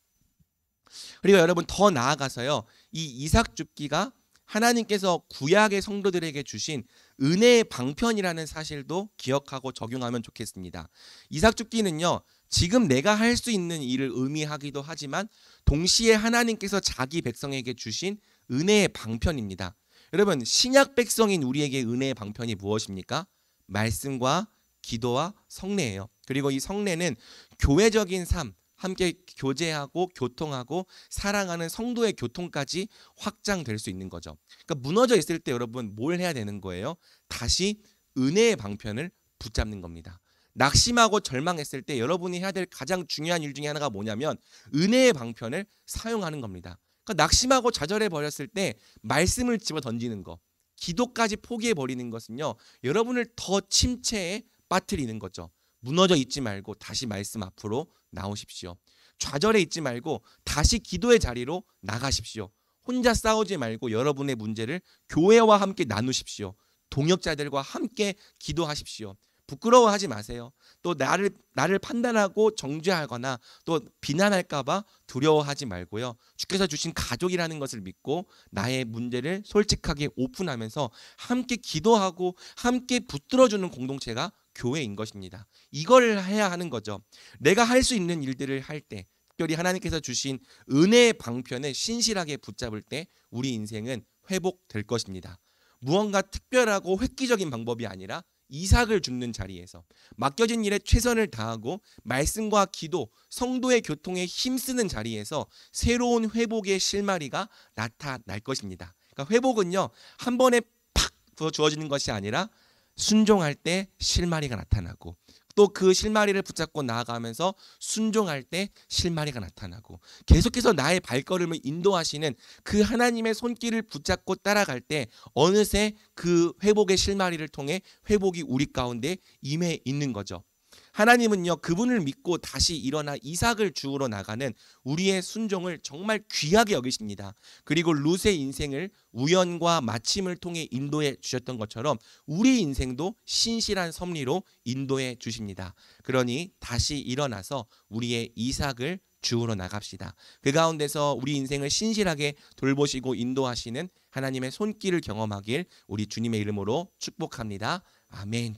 A: 그리고 여러분 더 나아가서요, 이 이삭 줍기가 하나님께서 구약의 성도들에게 주신 은혜의 방편이라는 사실도 기억하고 적용하면 좋겠습니다. 이삭 줍기는요, 지금 내가 할 수 있는 일을 의미하기도 하지만 동시에 하나님께서 자기 백성에게 주신 은혜의 방편입니다. 여러분, 신약 백성인 우리에게 은혜의 방편이 무엇입니까? 말씀과 기도와 성례예요. 그리고 이 성례는 교회적인 삶, 함께 교제하고 교통하고 사랑하는 성도의 교통까지 확장될 수 있는 거죠. 그러니까 무너져 있을 때 여러분 뭘 해야 되는 거예요? 다시 은혜의 방편을 붙잡는 겁니다. 낙심하고 절망했을 때 여러분이 해야 될 가장 중요한 일 중에 하나가 뭐냐면 은혜의 방편을 사용하는 겁니다. 그러니까 낙심하고 좌절해 버렸을 때 말씀을 집어 던지는 거, 기도까지 포기해 버리는 것은요, 여러분을 더 침체에 빠뜨리는 거죠. 무너져 있지 말고 다시 말씀 앞으로 나오십시오. 좌절해 있지 말고 다시 기도의 자리로 나가십시오. 혼자 싸우지 말고 여러분의 문제를 교회와 함께 나누십시오. 동역자들과 함께 기도하십시오. 부끄러워하지 마세요. 또 나를 판단하고 정죄하거나 또 비난할까 봐 두려워하지 말고요. 주께서 주신 가족이라는 것을 믿고 나의 문제를 솔직하게 오픈하면서 함께 기도하고 함께 붙들어주는 공동체가 교회인 것입니다. 이걸 해야 하는 거죠. 내가 할 수 있는 일들을 할 때, 특별히 하나님께서 주신 은혜의 방편을 신실하게 붙잡을 때 우리 인생은 회복될 것입니다. 무언가 특별하고 획기적인 방법이 아니라 이삭을 줍는 자리에서 맡겨진 일에 최선을 다하고 말씀과 기도, 성도의 교통에 힘쓰는 자리에서 새로운 회복의 실마리가 나타날 것입니다. 그러니까 회복은요, 한 번에 팍 주어지는 것이 아니라 순종할 때 실마리가 나타나고 또 그 실마리를 붙잡고 나아가면서 순종할 때 실마리가 나타나고 계속해서 나의 발걸음을 인도하시는 그 하나님의 손길을 붙잡고 따라갈 때 어느새 그 회복의 실마리를 통해 회복이 우리 가운데 임해 있는 거죠. 하나님은요, 그분을 믿고 다시 일어나 이삭을 주우러 나가는 우리의 순종을 정말 귀하게 여기십니다. 그리고 룻의 인생을 우연과 마침을 통해 인도해 주셨던 것처럼 우리 인생도 신실한 섭리로 인도해 주십니다. 그러니 다시 일어나서 우리의 이삭을 주우러 나갑시다. 그 가운데서 우리 인생을 신실하게 돌보시고 인도하시는 하나님의 손길을 경험하길 우리 주님의 이름으로 축복합니다. 아멘.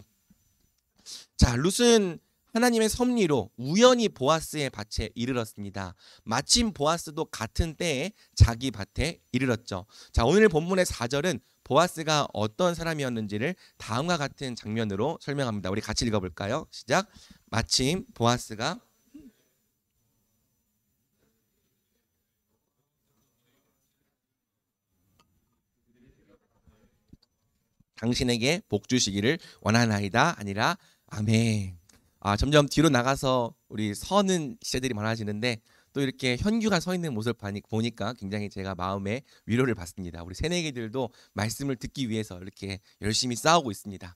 A: 자, 룻은 하나님의 섭리로 우연히 보아스의 밭에 이르렀습니다. 마침 보아스도 같은 때에 자기 밭에 이르렀죠. 자, 오늘 본문의 4절은 보아스가 어떤 사람이었는지를 다음과 같은 장면으로 설명합니다. 우리 같이 읽어볼까요? 시작. 마침 보아스가 당신에게 복 주시기를 원하나이다 아니라 아멘. 점점 뒤로 나가서 우리 서는 시대들이 많아지는데 또 이렇게 현규가 서 있는 모습을 보니까 굉장히 제가 마음에 위로를 받습니다. 우리 새내기들도 말씀을 듣기 위해서 이렇게 열심히 싸우고 있습니다.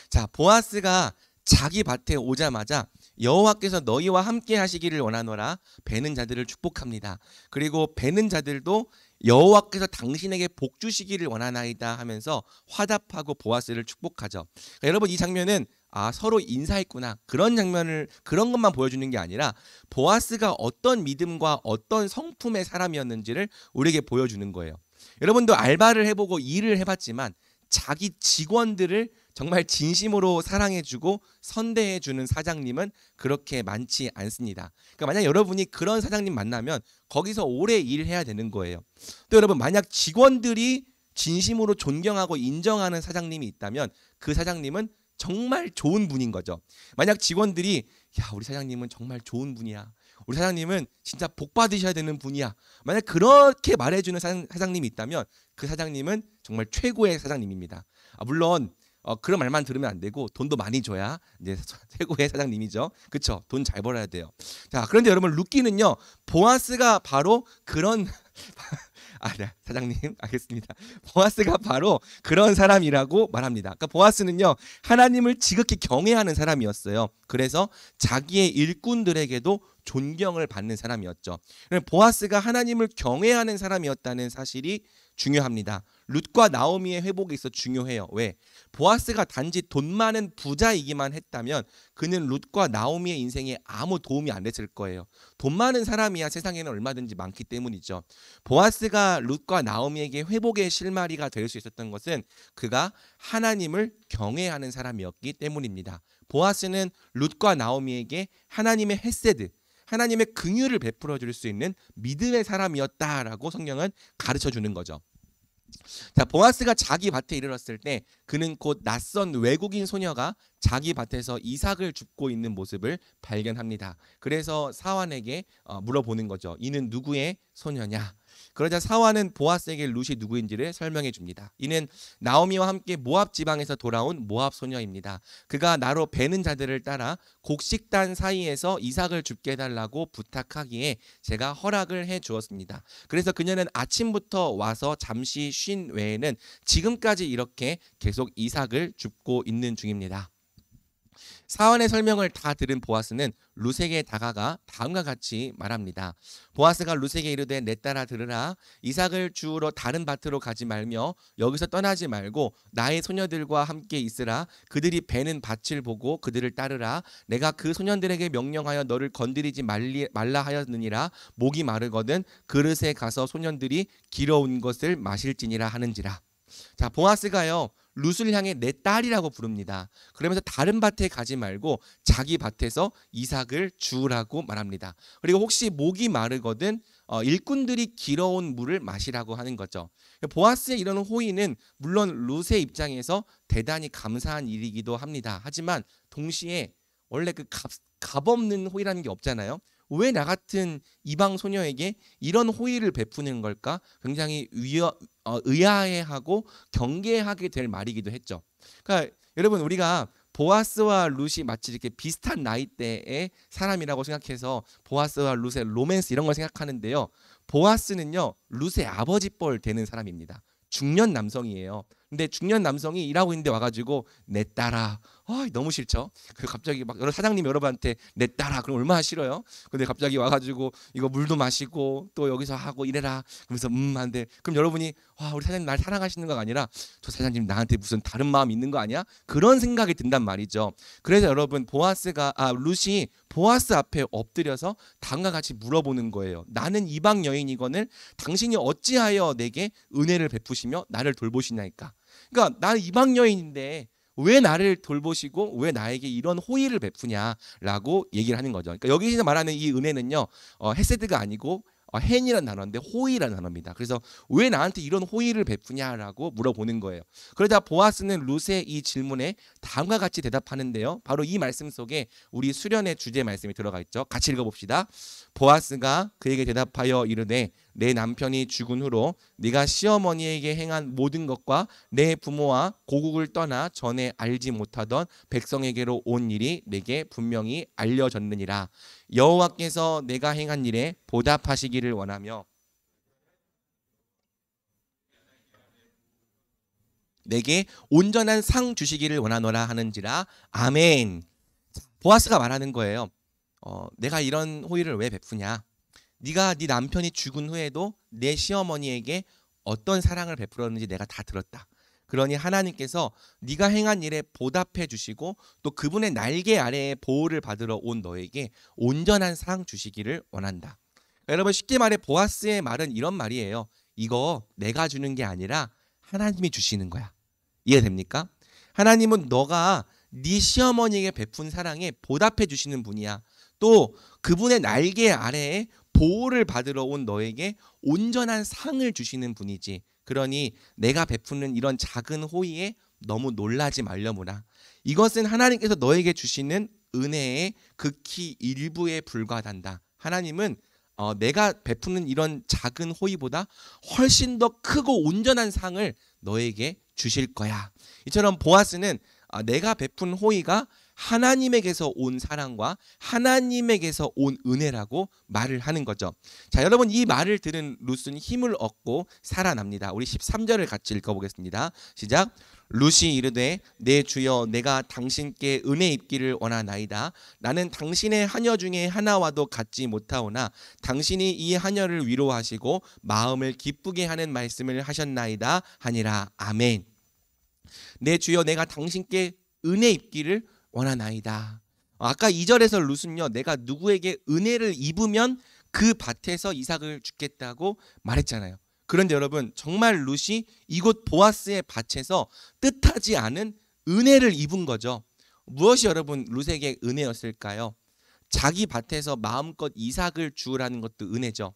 A: 자, 보아스가 자기 밭에 오자마자 여호와께서 너희와 함께 하시기를 원하노라 베는 자들을 축복합니다. 그리고 베는 자들도 여호와께서 당신에게 복 주시기를 원하나이다 하면서 화답하고 보아스를 축복하죠. 그러니까 여러분, 이 장면은 서로 인사했구나, 그런 것만 보여주는 게 아니라 보아스가 어떤 믿음과 어떤 성품의 사람이었는지를 우리에게 보여주는 거예요. 여러분도 알바를 해보고 일을 해봤지만 자기 직원들을 정말 진심으로 사랑해주고 선대해주는 사장님은 그렇게 많지 않습니다. 그러니까 만약 여러분이 그런 사장님 만나면 거기서 오래 일해야 되는 거예요. 또 여러분, 만약 직원들이 진심으로 존경하고 인정하는 사장님이 있다면 그 사장님은 정말 좋은 분인 거죠. 만약 직원들이 야, 우리 사장님은 정말 좋은 분이야. 우리 사장님은 진짜 복 받으셔야 되는 분이야. 만약 그렇게 말해주는 사장님이 있다면 그 사장님은 정말 최고의 사장님입니다. 물론 그런 말만 들으면 안 되고 돈도 많이 줘야 이제 최고의 사장님이죠. 그렇죠? 돈 잘 벌어야 돼요. 자, 그런데 여러분 룻기는요. 보아스가 바로 그런 네, 사장님 알겠습니다. 보아스가 바로 그런 사람이라고 말합니다. 그러니까 보아스는요. 하나님을 지극히 경외하는 사람이었어요. 그래서 자기의 일꾼들에게도 존경을 받는 사람이었죠. 보아스가 하나님을 경외하는 사람이었다는 사실이 중요합니다. 룻과 나오미의 회복에 있어 중요해요. 왜? 보아스가 단지 돈 많은 부자이기만 했다면 그는 룻과 나오미의 인생에 아무 도움이 안 됐을 거예요. 돈 많은 사람이야 세상에는 얼마든지 많기 때문이죠. 보아스가 룻과 나오미에게 회복의 실마리가 될 수 있었던 것은 그가 하나님을 경외하는 사람이었기 때문입니다. 보아스는 룻과 나오미에게 하나님의 헤세드, 하나님의 긍휼을 베풀어 줄 수 있는 믿음의 사람이었다라고 성경은 가르쳐 주는 거죠. 자, 보아스가 자기 밭에 이르렀을 때 그는 곧 낯선 외국인 소녀가 자기 밭에서 이삭을 줍고 있는 모습을 발견합니다. 그래서 사환에게 물어보는 거죠. 이는 누구의 소녀냐? 그러자 사환은 보아스에게 룻이 누구인지를 설명해 줍니다. 이는 나오미와 함께 모압 지방에서 돌아온 모압 소녀입니다. 그가 나로 베는 자들을 따라 곡식단 사이에서 이삭을 줍게 해달라고 부탁하기에 제가 허락을 해 주었습니다. 그래서 그녀는 아침부터 와서 잠시 쉰 외에는 지금까지 이렇게 계속 이삭을 줍고 있는 중입니다. 사환의 설명을 다 들은 보아스는 룻에게 다가가 다음과 같이 말합니다. 보아스가 룻에게 이르되 내 따라 들으라. 이삭을 주우러 다른 밭으로 가지 말며 여기서 떠나지 말고 나의 소녀들과 함께 있으라. 그들이 베는 밭을 보고 그들을 따르라. 내가 그 소년들에게 명령하여 너를 건드리지 말라 하였느니라. 목이 마르거든 그릇에 가서 소년들이 길어온 것을 마실지니라 하는지라. 자, 보아스가요 룻을 향해 내 딸이라고 부릅니다. 그러면서 다른 밭에 가지 말고 자기 밭에서 이삭을 주우라고 말합니다. 그리고 혹시 목이 마르거든 일꾼들이 길어온 물을 마시라고 하는 거죠. 보아스의 이런 호의는 물론 룻의 입장에서 대단히 감사한 일이기도 합니다. 하지만 동시에 원래 그 값 없는 호의라는 게 없잖아요. 왜 나 같은 이방 소녀에게 이런 호의를 베푸는 걸까? 굉장히 의아해하고 경계하게 될 말이기도 했죠. 그러니까 여러분 우리가 보아스와 룻이 마치 이렇게 비슷한 나이대의 사람이라고 생각해서 보아스와 룻의 로맨스 이런 걸 생각하는데요. 보아스는요 룻의 아버지뻘 되는 사람입니다. 중년 남성이에요. 근데 중년 남성이 일하고 있는데 와가지고 내 딸아, 너무 싫죠. 그 갑자기 막 여러 사장님 여러분한테 내 딸아, 그럼 얼마나 싫어요. 근데 갑자기 와가지고 이거 물도 마시고 또 여기서 하고 이래라. 그러면서 안 돼. 그럼 여러분이 우리 사장님 날 사랑하시는 거 아니라 저 사장님 나한테 무슨 다른 마음 있는 거 아니야? 그런 생각이 든단 말이죠. 그래서 여러분 룻이 보아스 앞에 엎드려서 다음과 같이 물어보는 거예요. 나는 이방 여인이거늘 당신이 어찌하여 내게 은혜를 베푸시며 나를 돌보시나이까. 그러니까 나는 이방 여인인데 왜 나를 돌보시고 왜 나에게 이런 호의를 베푸냐라고 얘기를 하는 거죠. 그러니까 여기서 말하는 이 은혜는요 헤세드가 아니고 헨이라는 단어인데 호의라는 단어입니다. 그래서 왜 나한테 이런 호의를 베푸냐라고 물어보는 거예요. 그러자 보아스는 룻의 이 질문에 다음과 같이 대답하는데요. 바로 이 말씀 속에 우리 수련의 주제 말씀이 들어가 있죠. 같이 읽어봅시다. 보아스가 그에게 대답하여 이르되 내 남편이 죽은 후로 네가 시어머니에게 행한 모든 것과 내 부모와 고국을 떠나 전에 알지 못하던 백성에게로 온 일이 내게 분명히 알려졌느니라. 여호와께서 내가 행한 일에 보답하시기를 원하며 내게 온전한 상 주시기를 원하노라 하는지라. 아멘. 보아스가 말하는 거예요. 내가 이런 호의를 왜 베푸냐? 네가 네 남편이 죽은 후에도 내 시어머니에게 어떤 사랑을 베풀었는지 내가 다 들었다. 그러니 하나님께서 네가 행한 일에 보답해 주시고 또 그분의 날개 아래에 보호를 받으러 온 너에게 온전한 상 주시기를 원한다. 여러분 쉽게 말해 보아스의 말은 이런 말이에요. 이거 내가 주는 게 아니라 하나님이 주시는 거야. 이해됩니까? 하나님은 너가 네 시어머니에게 베푼 사랑에 보답해 주시는 분이야. 또 그분의 날개 아래에 보호를 받으러 온 너에게 온전한 상을 주시는 분이지 그러니 내가 베푸는 이런 작은 호의에 너무 놀라지 말려무라. 이것은 하나님께서 너에게 주시는 은혜의 극히 일부에 불과하단다. 하나님은 내가 베푸는 이런 작은 호의보다 훨씬 더 크고 온전한 상을 너에게 주실 거야. 이처럼 보아스는 내가 베푼 호의가 하나님에게서 온 사랑과 하나님에게서 온 은혜라고 말을 하는 거죠. 자, 여러분, 이 말을 들은 룻은 힘을 얻고 살아납니다. 우리 13절을 같이 읽어보겠습니다. 시작. 룻이 이르되 내 주여, 내가 당신께 은혜 입기를 원하나이다. 나는 당신의 하녀 중에 하나와도 같지 못하오나 당신이 이 하녀를 위로하시고 마음을 기쁘게 하는 말씀을 하셨나이다 하니라. 아멘. 내 주여, 내가 당신께 은혜 입기를 원하나이다. 아까 2절에서 룻은요, 내가 누구에게 은혜를 입으면 그 밭에서 이삭을 주겠다고 말했잖아요. 그런데 여러분, 정말 룻이 이곳 보아스의 밭에서 뜻하지 않은 은혜를 입은 거죠. 무엇이 여러분 룻에게 은혜였을까요? 자기 밭에서 마음껏 이삭을 주우라는 것도 은혜죠.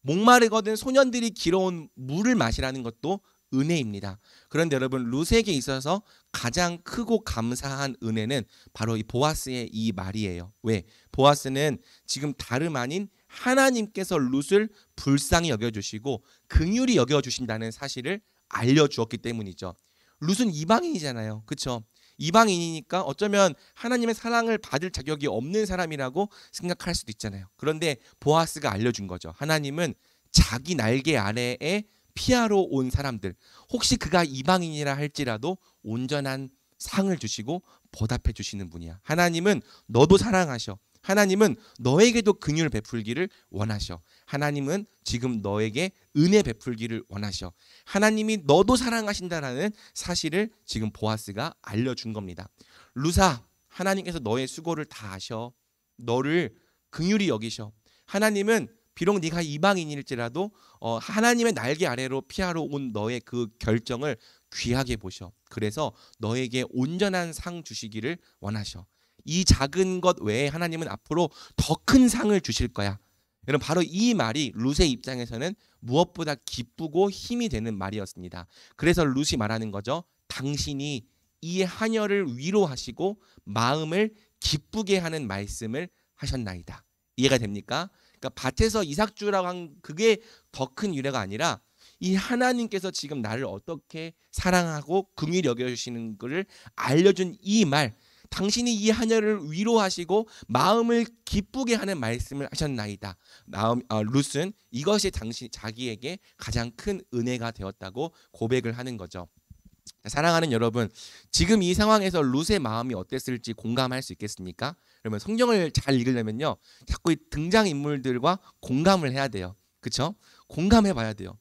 A: 목마르거든 소년들이 길어온 물을 마시라는 것도 은혜입니다. 그런데 여러분, 룻에게 있어서 가장 크고 감사한 은혜는 바로 이 보아스의 이 말이에요. 왜? 보아스는 지금 다름 아닌 하나님께서 룻을 불쌍히 여겨주시고 긍휼히 여겨주신다는 사실을 알려주었기 때문이죠. 룻은 이방인이잖아요. 그렇죠? 이방인이니까 어쩌면 하나님의 사랑을 받을 자격이 없는 사람이라고 생각할 수도 있잖아요. 그런데 보아스가 알려준 거죠. 하나님은 자기 날개 아래에 피하러 온 사람들, 혹시 그가 이방인이라 할지라도 온전한 상을 주시고 보답해 주시는 분이야. 하나님은 너도 사랑하셔. 하나님은 너에게도 긍휼 베풀기를 원하셔. 하나님은 지금 너에게 은혜 베풀기를 원하셔. 하나님이 너도 사랑하신다라는 사실을 지금 보아스가 알려준 겁니다. 룻아, 하나님께서 너의 수고를 다 아셔. 너를 긍휼히 여기셔. 하나님은 비록 네가 이방인일지라도 하나님의 날개 아래로 피하러 온 너의 그 결정을 귀하게 보셔. 그래서 너에게 온전한 상 주시기를 원하셔. 이 작은 것 외에 하나님은 앞으로 더 큰 상을 주실 거야. 여러분, 바로 이 말이 룻의 입장에서는 무엇보다 기쁘고 힘이 되는 말이었습니다. 그래서 룻이 말하는 거죠. 당신이 이 하녀를 위로하시고 마음을 기쁘게 하는 말씀을 하셨나이다. 이해가 됩니까? 그러니까 밭에서 이삭 주라고 한 그게 더 큰 위로가 아니라 이 하나님께서 지금 나를 어떻게 사랑하고 긍휼히 여겨주시는 것을 알려준 이 말, 당신이 이 하녀를 위로하시고 마음을 기쁘게 하는 말씀을 하셨나이다. 룻은 이것이 자기에게 가장 큰 은혜가 되었다고 고백을 하는 거죠. 사랑하는 여러분, 지금 이 상황에서 룻의 마음이 어땠을지 공감할 수 있겠습니까? 그러면 성경을 잘 읽으려면요, 자꾸 이 등장인물들과 공감을 해야 돼요. 그렇죠? 공감해 봐야 돼요.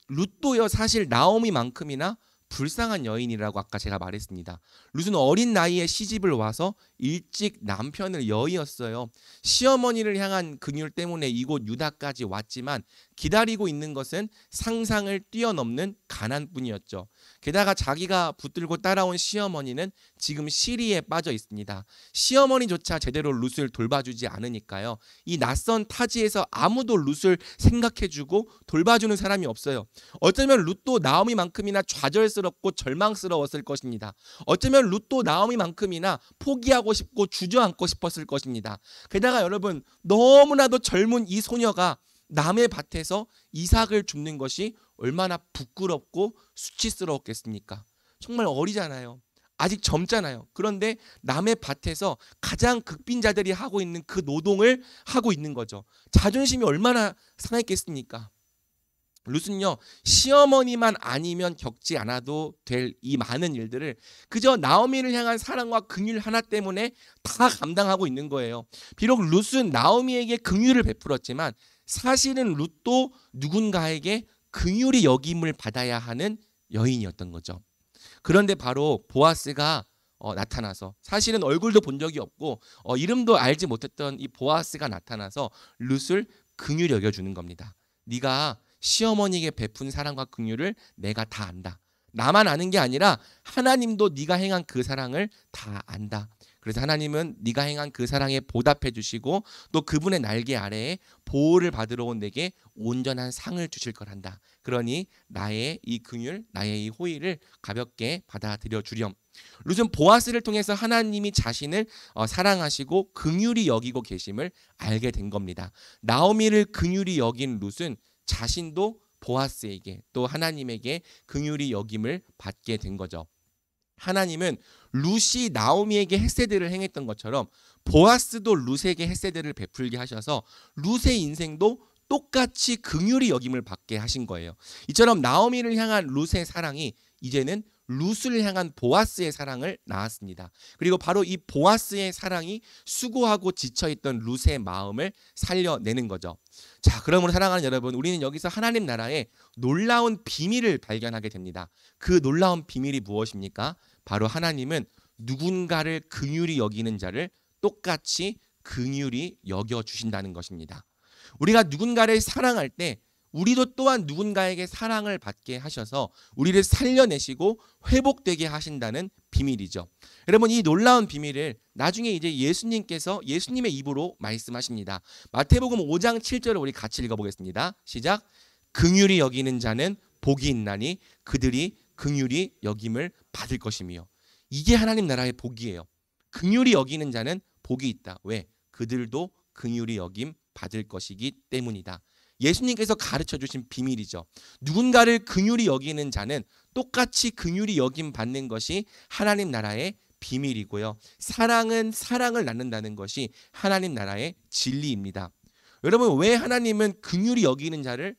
A: 룻도요, 사실 나오미만큼이나 불쌍한 여인이라고 아까 제가 말했습니다. 룻은 어린 나이에 시집을 와서 일찍 남편을 여의었어요. 시어머니를 향한 긍휼 때문에 이곳 유다까지 왔지만 기다리고 있는 것은 상상을 뛰어넘는 가난뿐이었죠. 게다가 자기가 붙들고 따라온 시어머니는 지금 시리에 빠져 있습니다. 시어머니조차 제대로 룻을 돌봐주지 않으니까요, 이 낯선 타지에서 아무도 룻을 생각해주고 돌봐주는 사람이 없어요. 어쩌면 룻도 나오미만큼이나 좌절스럽고 절망스러웠을 것입니다. 어쩌면 룻도 나오미만큼이나 포기하고 싶고 주저앉고 싶었을 것입니다. 게다가 여러분, 너무나도 젊은 이 소녀가 남의 밭에서 이삭을 줍는 것이 얼마나 부끄럽고 수치스러웠겠습니까? 정말 어리잖아요. 아직 젊잖아요. 그런데 남의 밭에서 가장 극빈자들이 하고 있는 그 노동을 하고 있는 거죠. 자존심이 얼마나 상했겠습니까? 룻은요, 시어머니만 아니면 겪지 않아도 될 이 많은 일들을 그저 나오미를 향한 사랑과 긍휼 하나 때문에 다 감당하고 있는 거예요. 비록 룻은 나오미에게 긍휼을 베풀었지만 사실은 룻도 누군가에게 긍휼히 여김을 받아야 하는 여인이었던 거죠. 그런데 바로 보아스가 나타나서, 사실은 얼굴도 본 적이 없고 이름도 알지 못했던 이 보아스가 나타나서 룻을 긍휼히 여겨주는 겁니다. 네가 시어머니에게 베푼 사랑과 긍휼을 내가 다 안다. 나만 아는 게 아니라 하나님도 네가 행한 그 사랑을 다 안다. 그래서 하나님은 네가 행한 그 사랑에 보답해 주시고 또 그분의 날개 아래에 보호를 받으러 온 내게 온전한 상을 주실 거란다. 그러니 나의 이 긍휼, 나의 이 호의를 가볍게 받아들여 주렴. 룻은 보아스를 통해서 하나님이 자신을 사랑하시고 긍휼히 여기고 계심을 알게 된 겁니다. 나오미를 긍휼히 여긴 룻은 자신도 보아스에게 또 하나님에게 긍휼히 여김을 받게 된 거죠. 하나님은 룻이 나오미에게 헤세드를 행했던 것처럼 보아스도 룻에게 헤세드를 베풀게 하셔서 룻의 인생도 똑같이 긍휼히 여김을 받게 하신 거예요. 이처럼 나오미를 향한 룻의 사랑이 이제는 룻을 향한 보아스의 사랑을 낳았습니다. 그리고 바로 이 보아스의 사랑이 수고하고 지쳐있던 룻의 마음을 살려내는 거죠. 자, 그러므로 사랑하는 여러분, 우리는 여기서 하나님 나라의 놀라운 비밀을 발견하게 됩니다. 그 놀라운 비밀이 무엇입니까? 바로 하나님은 누군가를 긍휼히 여기는 자를 똑같이 긍휼히 여겨주신다는 것입니다. 우리가 누군가를 사랑할 때 우리도 또한 누군가에게 사랑을 받게 하셔서 우리를 살려내시고 회복되게 하신다는 비밀이죠. 여러분, 이 놀라운 비밀을 나중에 이제 예수님께서 예수님의 입으로 말씀하십니다. 마태복음 5장 7절을 우리 같이 읽어보겠습니다. 시작. 긍휼히 여기는 자는 복이 있나니 그들이 긍휼히 여김을 받을 것이며. 이게 하나님 나라의 복이에요. 긍휼히 여기는 자는 복이 있다. 왜? 그들도 긍휼히 여김 받을 것이기 때문이다. 예수님께서 가르쳐 주신 비밀이죠. 누군가를 긍휼히 여기는 자는 똑같이 긍휼히 여김 받는 것이 하나님 나라의 비밀이고요. 사랑은 사랑을 낳는다는 것이 하나님 나라의 진리입니다. 여러분, 왜 하나님은 긍휼히 여기는 자를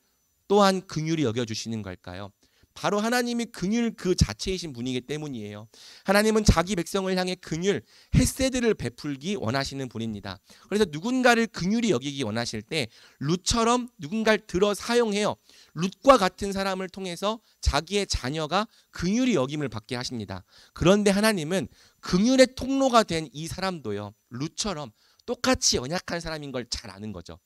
A: 또한 긍휼히 여겨주시는 걸까요? 바로 하나님이 긍휼 그 자체이신 분이기 때문이에요. 하나님은 자기 백성을 향해 긍휼, 헤세드를 베풀기 원하시는 분입니다. 그래서 누군가를 긍휼히 여기기 원하실 때 룻처럼 누군가를 들어 사용해요. 룻과 같은 사람을 통해서 자기의 자녀가 긍휼히 여김을 받게 하십니다. 그런데 하나님은 긍휼의 통로가 된 이 사람도요, 룻처럼 똑같이 연약한 사람인 걸 잘 아는 거죠.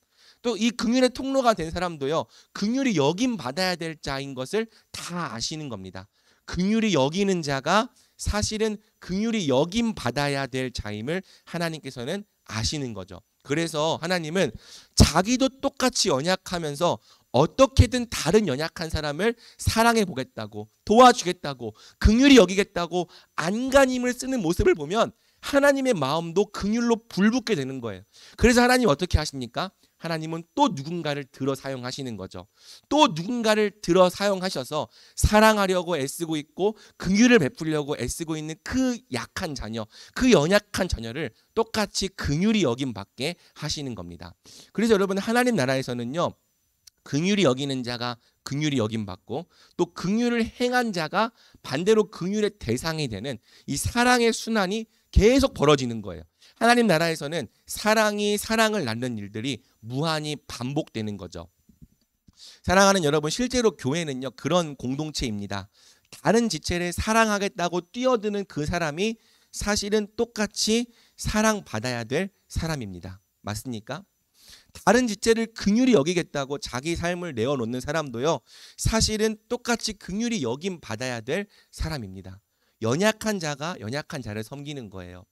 A: 또 이 긍휼의 통로가 된 사람도요, 긍휼히 여김 받아야 될 자인 것을 다 아시는 겁니다. 긍휼히 여기는 자가 사실은 긍휼히 여김 받아야 될 자임을 하나님께서는 아시는 거죠. 그래서 하나님은 자기도 똑같이 연약하면서 어떻게든 다른 연약한 사람을 사랑해 보겠다고, 도와주겠다고, 긍휼히 여기겠다고 안간힘을 쓰는 모습을 보면 하나님의 마음도 긍휼로 불붙게 되는 거예요. 그래서 하나님 어떻게 하십니까? 하나님은 또 누군가를 들어 사용하시는 거죠. 또 누군가를 들어 사용하셔서 사랑하려고 애쓰고 있고 긍휼을 베풀려고 애쓰고 있는 그 약한 자녀, 그 연약한 자녀를 똑같이 긍휼히 여김 받게 하시는 겁니다. 그래서 여러분, 하나님 나라에서는요, 긍휼히 여기는 자가 긍휼히 여김 받고 또 긍휼을 행한 자가 반대로 긍휼의 대상이 되는 이 사랑의 순환이 계속 벌어지는 거예요. 하나님 나라에서는 사랑이 사랑을 낳는 일들이 무한히 반복되는 거죠. 사랑하는 여러분, 실제로 교회는요, 그런 공동체입니다. 다른 지체를 사랑하겠다고 뛰어드는 그 사람이 사실은 똑같이 사랑받아야 될 사람입니다. 맞습니까? 다른 지체를 긍휼히 여기겠다고 자기 삶을 내어놓는 사람도요, 사실은 똑같이 긍휼히 여김 받아야 될 사람입니다. 연약한 자가 연약한 자를 섬기는 거예요.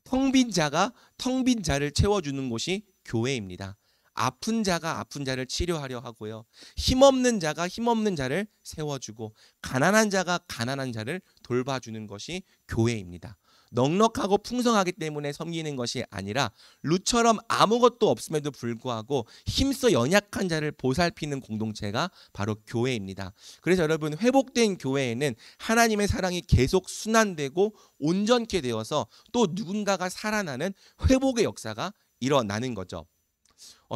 A: 텅 빈 자가 텅 빈 자를 채워주는 곳이 교회입니다. 아픈 자가 아픈 자를 치료하려 하고요, 힘없는 자가 힘없는 자를 세워주고 가난한 자가 가난한 자를 돌봐주는 것이 교회입니다. 넉넉하고 풍성하기 때문에 섬기는 것이 아니라 룻처럼 아무것도 없음에도 불구하고 힘써 연약한 자를 보살피는 공동체가 바로 교회입니다. 그래서 여러분, 회복된 교회에는 하나님의 사랑이 계속 순환되고 온전케 되어서 또 누군가가 살아나는 회복의 역사가 일어나는 거죠.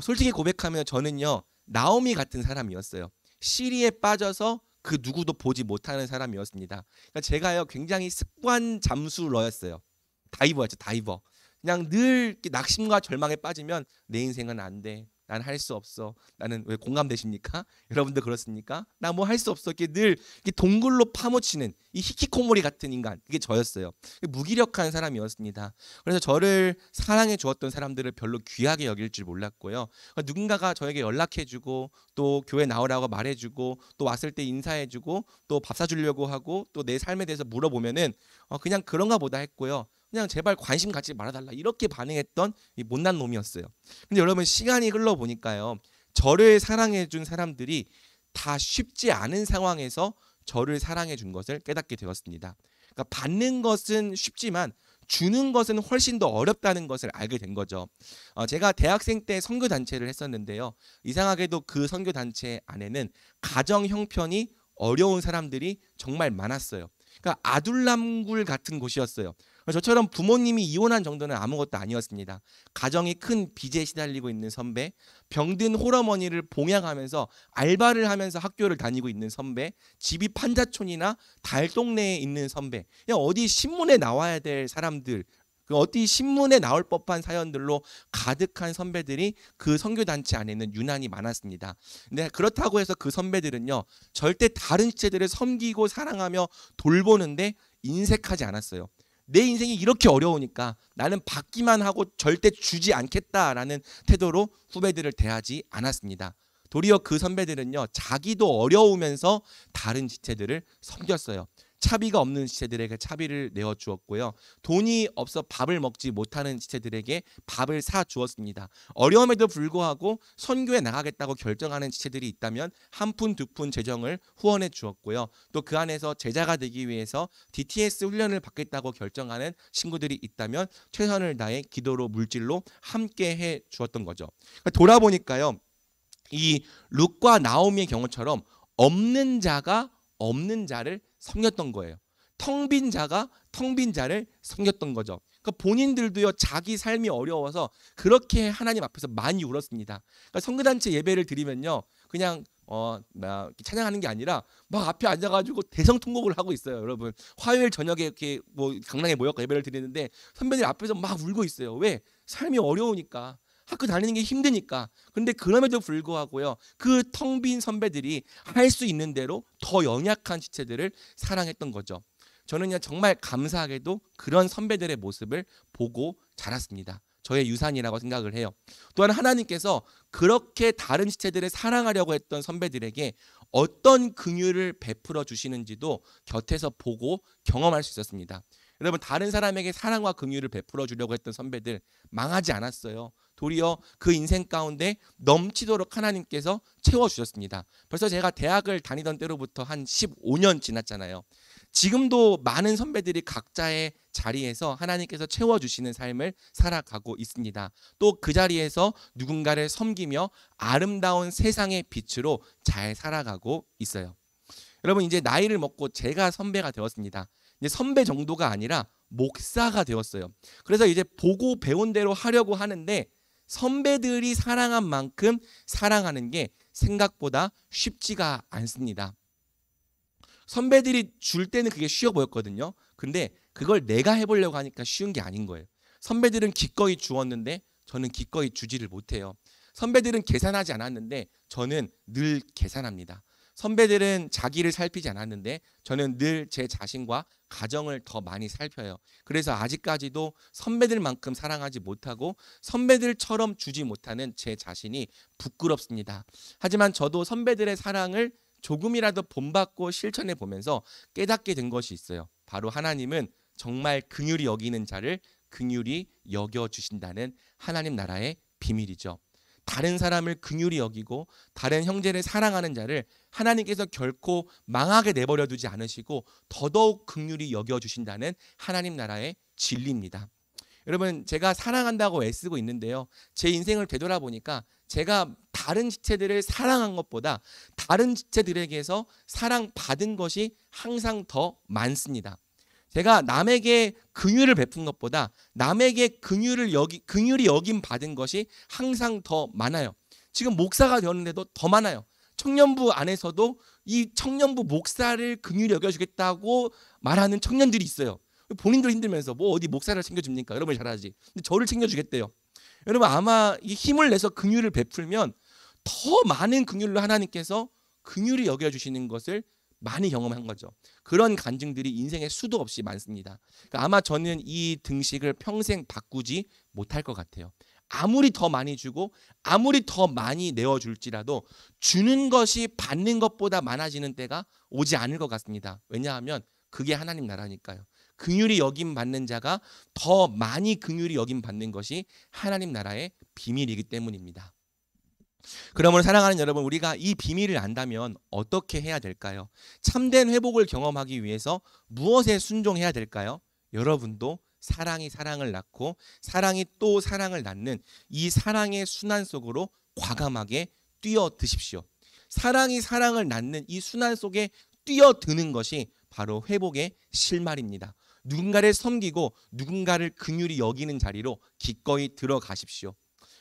A: 솔직히 고백하면 저는요, 나오미 같은 사람이었어요. 시리에 빠져서 그 누구도 보지 못하는 사람이었습니다. 그러니까 제가요, 굉장히 습관 잠수러였어요. 다이버였죠, 다이버. 그냥 늘 낙심과 절망에 빠지면 내 인생은 안 돼, 난 할 수 없어. 나는 왜 공감되십니까? 여러분들 그렇습니까? 나 뭐 할 수 없어. 이렇게 늘 이렇게 동굴로 파묻히는 이 히키코모리 같은 인간, 그게 저였어요. 무기력한 사람이었습니다. 그래서 저를 사랑해 주었던 사람들을 별로 귀하게 여길 줄 몰랐고요. 누군가가 저에게 연락해주고 또 교회 나오라고 말해주고 또 왔을 때 인사해주고 또 밥 사주려고 하고 또 내 삶에 대해서 물어보면은 그냥 그런가 보다 했고요. 그냥 제발 관심 갖지 말아달라 이렇게 반응했던 이 못난 놈이었어요. 근데 여러분 시간이 흘러보니까요. 저를 사랑해 준 사람들이 다 쉽지 않은 상황에서 저를 사랑해 준 것을 깨닫게 되었습니다. 그러니까 받는 것은 쉽지만 주는 것은 훨씬 더 어렵다는 것을 알게 된 거죠. 제가 대학생 때 선교단체를 했었는데요. 이상하게도 그 선교단체 안에는 가정 형편이 어려운 사람들이 정말 많았어요. 그러니까 아둘람굴 같은 곳이었어요. 저처럼 부모님이 이혼한 정도는 아무것도 아니었습니다. 가정이 큰 빚에 시달리고 있는 선배, 병든 홀어머니를 봉양하면서 알바를 하면서 학교를 다니고 있는 선배, 집이 판자촌이나 달동네에 있는 선배, 그냥 어디 신문에 나와야 될 사람들, 어디 신문에 나올 법한 사연들로 가득한 선배들이 그 선교단체 안에는 유난히 많았습니다. 근데 그렇다고 해서 그 선배들은요, 절대 다른 지체들을 섬기고 사랑하며 돌보는데 인색하지 않았어요. 내 인생이 이렇게 어려우니까 나는 받기만 하고 절대 주지 않겠다라는 태도로 후배들을 대하지 않았습니다. 도리어 그 선배들은요, 자기도 어려우면서 다른 지체들을 섬겼어요. 차비가 없는 지체들에게 차비를 내어 주었고요. 돈이 없어 밥을 먹지 못하는 지체들에게 밥을 사 주었습니다. 어려움에도 불구하고 선교에 나가겠다고 결정하는 지체들이 있다면 한 푼, 두 푼 재정을 후원해 주었고요. 또 그 안에서 제자가 되기 위해서 DTS 훈련을 받겠다고 결정하는 친구들이 있다면 최선을 다해 기도로 물질로 함께 해 주었던 거죠. 그러니까 돌아보니까요. 이 룻과 나오미의 경우처럼 없는 자가 없는 자를 섬겼던 거예요. 텅 빈 자가 텅 빈 자를 섬겼던 거죠. 그러니까 본인들도요, 자기 삶이 어려워서 그렇게 하나님 앞에서 많이 울었습니다. 그러니까 선교단체 예배를 드리면요, 그냥 찬양하는 게 아니라 막 앞에 앉아가지고 대성통곡을 하고 있어요. 여러분, 화요일 저녁에 이렇게 뭐 강당에 모여서 예배를 드리는데 선배들 앞에서 막 울고 있어요. 왜? 삶이 어려우니까. 학교 다니는 게 힘드니까. 근데 그럼에도 불구하고요, 그 텅 빈 선배들이 할 수 있는 대로 더 연약한 지체들을 사랑했던 거죠. 저는요, 정말 감사하게도 그런 선배들의 모습을 보고 자랐습니다. 저의 유산이라고 생각을 해요. 또한 하나님께서 그렇게 다른 지체들을 사랑하려고 했던 선배들에게 어떤 긍휼을 베풀어 주시는지도 곁에서 보고 경험할 수 있었습니다. 여러분, 다른 사람에게 사랑과 긍휼을 베풀어 주려고 했던 선배들 망하지 않았어요. 도리어 그 인생 가운데 넘치도록 하나님께서 채워주셨습니다. 벌써 제가 대학을 다니던 때로부터 한 15년 지났잖아요. 지금도 많은 선배들이 각자의 자리에서 하나님께서 채워주시는 삶을 살아가고 있습니다. 또 그 자리에서 누군가를 섬기며 아름다운 세상의 빛으로 잘 살아가고 있어요. 여러분, 이제 나이를 먹고 제가 선배가 되었습니다. 이제 선배 정도가 아니라 목사가 되었어요. 그래서 이제 보고 배운 대로 하려고 하는데 선배들이 사랑한 만큼 사랑하는 게 생각보다 쉽지가 않습니다. 선배들이 줄 때는 그게 쉬워 보였거든요. 근데 그걸 내가 해보려고 하니까 쉬운 게 아닌 거예요. 선배들은 기꺼이 주었는데 저는 기꺼이 주지를 못해요. 선배들은 계산하지 않았는데 저는 늘 계산합니다. 선배들은 자기를 살피지 않았는데 저는 늘 제 자신과 가정을 더 많이 살펴요. 그래서 아직까지도 선배들만큼 사랑하지 못하고 선배들처럼 주지 못하는 제 자신이 부끄럽습니다. 하지만 저도 선배들의 사랑을 조금이라도 본받고 실천해 보면서 깨닫게 된 것이 있어요. 바로 하나님은 정말 긍휼히 여기는 자를 긍휼히 여겨 주신다는 하나님 나라의 비밀이죠. 다른 사람을 긍휼히 여기고 다른 형제를 사랑하는 자를 하나님께서 결코 망하게 내버려 두지 않으시고 더더욱 긍휼히 여겨 주신다는 하나님 나라의 진리입니다. 여러분, 제가 사랑한다고 애쓰고 있는데요, 제 인생을 되돌아보니까 제가 다른 지체들을 사랑한 것보다 다른 지체들에게서 사랑받은 것이 항상 더 많습니다. 제가 남에게 긍휼을 베푼 것보다 남에게 긍휼히 여김 받은 것이 항상 더 많아요. 지금 목사가 되었는데도 더 많아요. 청년부 안에서도 이 청년부 목사를 긍휼히 여겨주겠다고 말하는 청년들이 있어요. 본인들 힘들면서 뭐 어디 목사를 챙겨줍니까? 여러분이 잘하지. 근데 저를 챙겨주겠대요. 여러분 아마 이 힘을 내서 긍휼을 베풀면 더 많은 긍휼로 하나님께서 긍휼히 여겨주시는 것을 많이 경험한 거죠. 그런 간증들이 인생에 수도 없이 많습니다. 그러니까 아마 저는 이 등식을 평생 바꾸지 못할 것 같아요. 아무리 더 많이 주고 아무리 더 많이 내어줄지라도 주는 것이 받는 것보다 많아지는 때가 오지 않을 것 같습니다. 왜냐하면 그게 하나님 나라니까요. 긍휼히 여김 받는 자가 더 많이 긍휼히 여김 받는 것이 하나님 나라의 비밀이기 때문입니다. 그러므로 사랑하는 여러분, 우리가 이 비밀을 안다면 어떻게 해야 될까요? 참된 회복을 경험하기 위해서 무엇에 순종해야 될까요? 여러분도 사랑이 사랑을 낳고 사랑이 또 사랑을 낳는 이 사랑의 순환 속으로 과감하게 뛰어드십시오. 사랑이 사랑을 낳는 이 순환 속에 뛰어드는 것이 바로 회복의 실마리입니다. 누군가를 섬기고 누군가를 긍휼히 여기는 자리로 기꺼이 들어가십시오.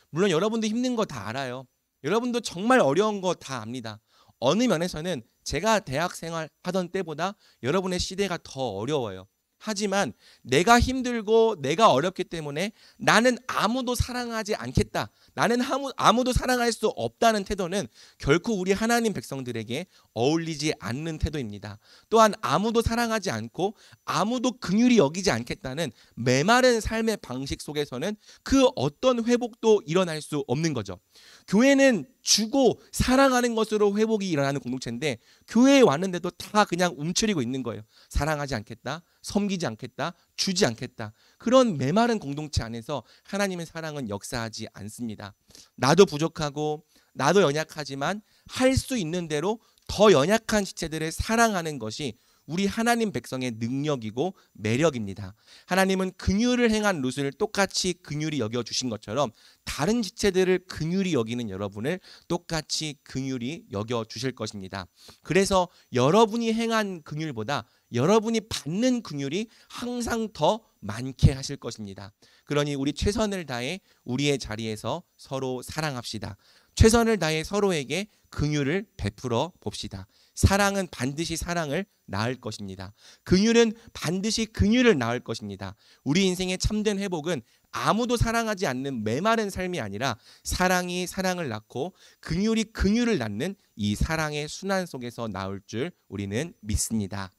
A: 물론 여러분도 힘든 거 다 알아요. 여러분도 정말 어려운 거 다 압니다. 어느 면에서는 제가 대학 생활 하던 때보다 여러분의 시대가 더 어려워요. 하지만 내가 힘들고 내가 어렵기 때문에 나는 아무도 사랑하지 않겠다. 나는 아무도 사랑할 수 없다는 태도는 결코 우리 하나님 백성들에게 어울리지 않는 태도입니다. 또한 아무도 사랑하지 않고 아무도 긍휼히 여기지 않겠다는 메마른 삶의 방식 속에서는 그 어떤 회복도 일어날 수 없는 거죠. 교회는 주고 사랑하는 것으로 회복이 일어나는 공동체인데 교회에 왔는데도 다 그냥 움츠리고 있는 거예요. 사랑하지 않겠다, 섬기지 않겠다, 주지 않겠다. 그런 메마른 공동체 안에서 하나님의 사랑은 역사하지 않습니다. 나도 부족하고 나도 연약하지만 할 수 있는 대로 더 연약한 지체들을 사랑하는 것이 우리 하나님 백성의 능력이고 매력입니다. 하나님은 긍휼을 행한 룻을 똑같이 긍휼히 여겨주신 것처럼 다른 지체들을 긍휼히 여기는 여러분을 똑같이 긍휼히 여겨주실 것입니다. 그래서 여러분이 행한 긍휼보다 여러분이 받는 긍휼이 항상 더 많게 하실 것입니다. 그러니 우리 최선을 다해 우리의 자리에서 서로 사랑합시다. 최선을 다해 서로에게 긍휼을 베풀어 봅시다. 사랑은 반드시 사랑을 낳을 것입니다. 긍휼은 반드시 긍휼을 낳을 것입니다. 우리 인생의 참된 회복은 아무도 사랑하지 않는 메마른 삶이 아니라 사랑이 사랑을 낳고 긍휼이 긍휼을 낳는 이 사랑의 순환 속에서 나올 줄 우리는 믿습니다.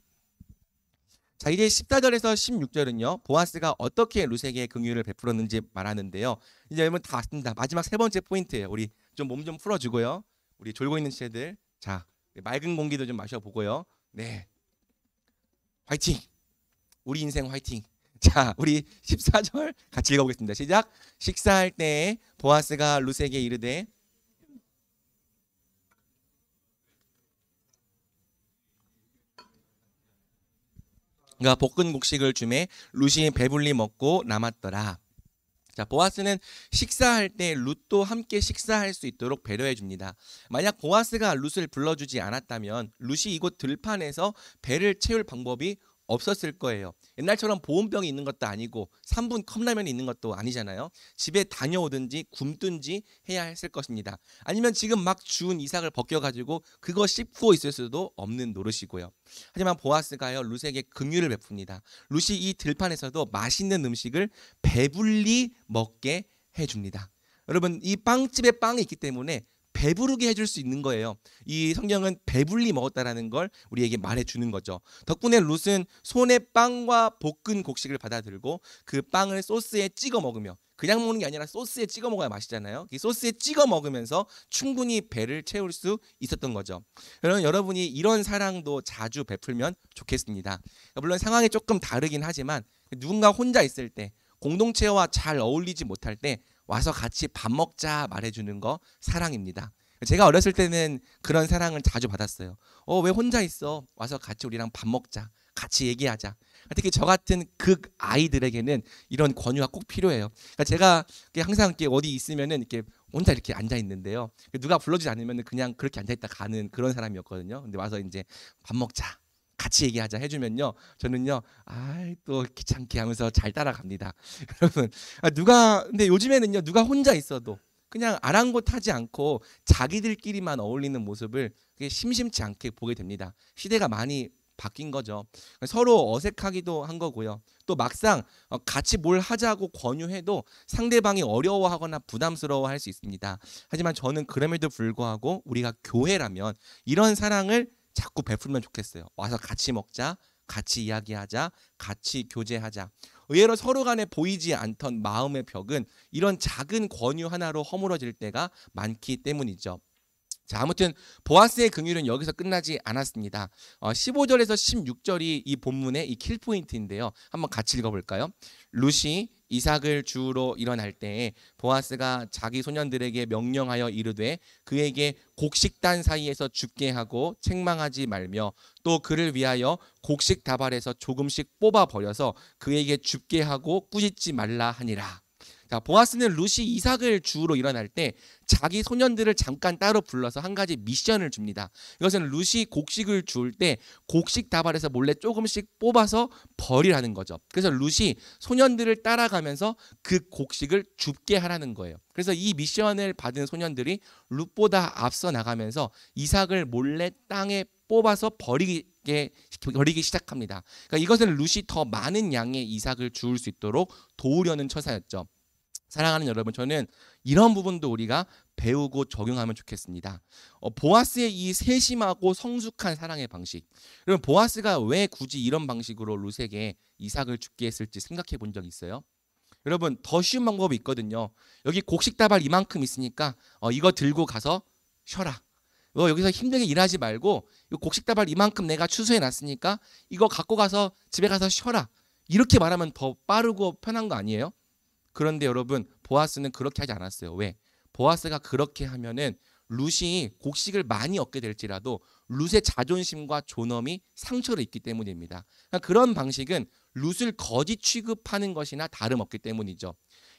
A: 자, 이제 14절에서 16절은요. 보아스가 어떻게 룻에게 긍휼을 베풀었는지 말하는데요. 이제 여러분 다 왔습니다. 마지막 세 번째 포인트예요. 우리 좀 몸 좀 풀어주고요. 우리 졸고 있는 친구들, 자, 맑은 공기도 좀 마셔보고요. 네, 화이팅! 우리 인생 화이팅! 자, 우리 14절 같이 읽어보겠습니다. 시작! 식사할 때에 보아스가 룻에게 이르되 그가 볶은 곡식을 주매 룻이 배불리 먹고 남았더라. 자, 보아스는 식사할 때 룻도 함께 식사할 수 있도록 배려해 줍니다. 만약 보아스가 룻을 불러주지 않았다면 룻이 이곳 들판에서 배를 채울 방법이 없었을 거예요. 옛날처럼 보온병이 있는 것도 아니고 3분 컵라면이 있는 것도 아니잖아요. 집에 다녀오든지 굶든지 해야 했을 것입니다. 아니면 지금 막 주운 이삭을 벗겨가지고 그거 씹고 있을 수도 없는 노릇이고요. 하지만 보아스가요 룻에게 긍휼을 베풉니다. 룻이 이 들판에서도 맛있는 음식을 배불리 먹게 해줍니다. 여러분, 이 빵집에 빵이 있기 때문에 배부르게 해줄 수 있는 거예요. 이 성경은 배불리 먹었다라는 걸 우리에게 말해주는 거죠. 덕분에 룻은 손에 빵과 볶은 곡식을 받아들고 그 빵을 소스에 찍어 먹으며, 그냥 먹는 게 아니라 소스에 찍어 먹어야 맛있잖아요. 이 소스에 찍어 먹으면서 충분히 배를 채울 수 있었던 거죠. 여러분이 이런 사랑도 자주 베풀면 좋겠습니다. 물론 상황이 조금 다르긴 하지만 누군가 혼자 있을 때, 공동체와 잘 어울리지 못할 때 와서 같이 밥 먹자 말해주는 거 사랑입니다. 제가 어렸을 때는 그런 사랑을 자주 받았어요. 왜 혼자 있어? 와서 같이 우리랑 밥 먹자. 같이 얘기하자. 특히 저 같은 극 아이들에게는 이런 권유가 꼭 필요해요. 그러니까 제가 항상 이렇게 어디 있으면은 이렇게 혼자 이렇게 앉아 있는데요. 누가 불러주지 않으면 그냥 그렇게 앉아 있다 가는 그런 사람이었거든요. 근데 와서 이제 밥 먹자, 같이 얘기하자 해주면요, 저는요, 또 귀찮게 하면서 잘 따라갑니다. 여러분, 근데 요즘에는요, 누가 혼자 있어도 그냥 아랑곳하지 않고 자기들끼리만 어울리는 모습을 심심치 않게 보게 됩니다. 시대가 많이 바뀐 거죠. 서로 어색하기도 한 거고요. 또 막상 같이 뭘 하자고 권유해도 상대방이 어려워하거나 부담스러워할 수 있습니다. 하지만 저는 그럼에도 불구하고 우리가 교회라면 이런 사랑을 자꾸 베풀면 좋겠어요. 와서 같이 먹자, 같이 이야기하자, 같이 교제하자. 의외로 서로 간에 보이지 않던 마음의 벽은 이런 작은 권유 하나로 허물어질 때가 많기 때문이죠. 자, 아무튼 보아스의 긍휼은 여기서 끝나지 않았습니다. 15절에서 16절이 이 본문의 이 킬포인트인데요. 한번 같이 읽어볼까요? 룻이 이삭을 주우러 일어날 때에 보아스가 자기 소년들에게 명령하여 이르되 그에게 곡식단 사이에서 죽게 하고 책망하지 말며 또 그를 위하여 곡식 다발에서 조금씩 뽑아 버려서 그에게 줍게 하고 꾸짖지 말라 하니라. 자, 보아스는 룻이 이삭을 주우러 일어날 때 자기 소년들을 잠깐 따로 불러서 한 가지 미션을 줍니다. 이것은 룻이 곡식을 주울 때 곡식 다발에서 몰래 조금씩 뽑아서 버리라는 거죠. 그래서 룻이 소년들을 따라가면서 그 곡식을 줍게 하라는 거예요. 그래서 이 미션을 받은 소년들이 룻보다 앞서 나가면서 이삭을 몰래 땅에 뽑아서 버리기 시작합니다. 그러니까 이것은 룻이 더 많은 양의 이삭을 주울 수 있도록 도우려는 처사였죠. 사랑하는 여러분, 저는 이런 부분도 우리가 배우고 적용하면 좋겠습니다. 보아스의 이 세심하고 성숙한 사랑의 방식. 여러분, 보아스가 왜 굳이 이런 방식으로 룻에게 이삭을 줍게 했을지 생각해 본 적 있어요? 여러분, 더 쉬운 방법이 있거든요. 여기 곡식 다발 이만큼 있으니까 이거 들고 가서 쉬어라. 여기서 힘들게 일하지 말고 이 곡식 다발 이만큼 내가 추수해 놨으니까 이거 갖고 가서 집에 가서 쉬어라. 이렇게 말하면 더 빠르고 편한 거 아니에요? 그런데 여러분, 보아스는 그렇게 하지 않았어요. 왜? 보아스가 그렇게 하면은 룻이 곡식을 많이 얻게 될지라도 룻의 자존심과 존엄이 상처를 입기 때문입니다. 그러니까 그런 방식은 룻을 거지 취급하는 것이나 다름없기 때문이죠.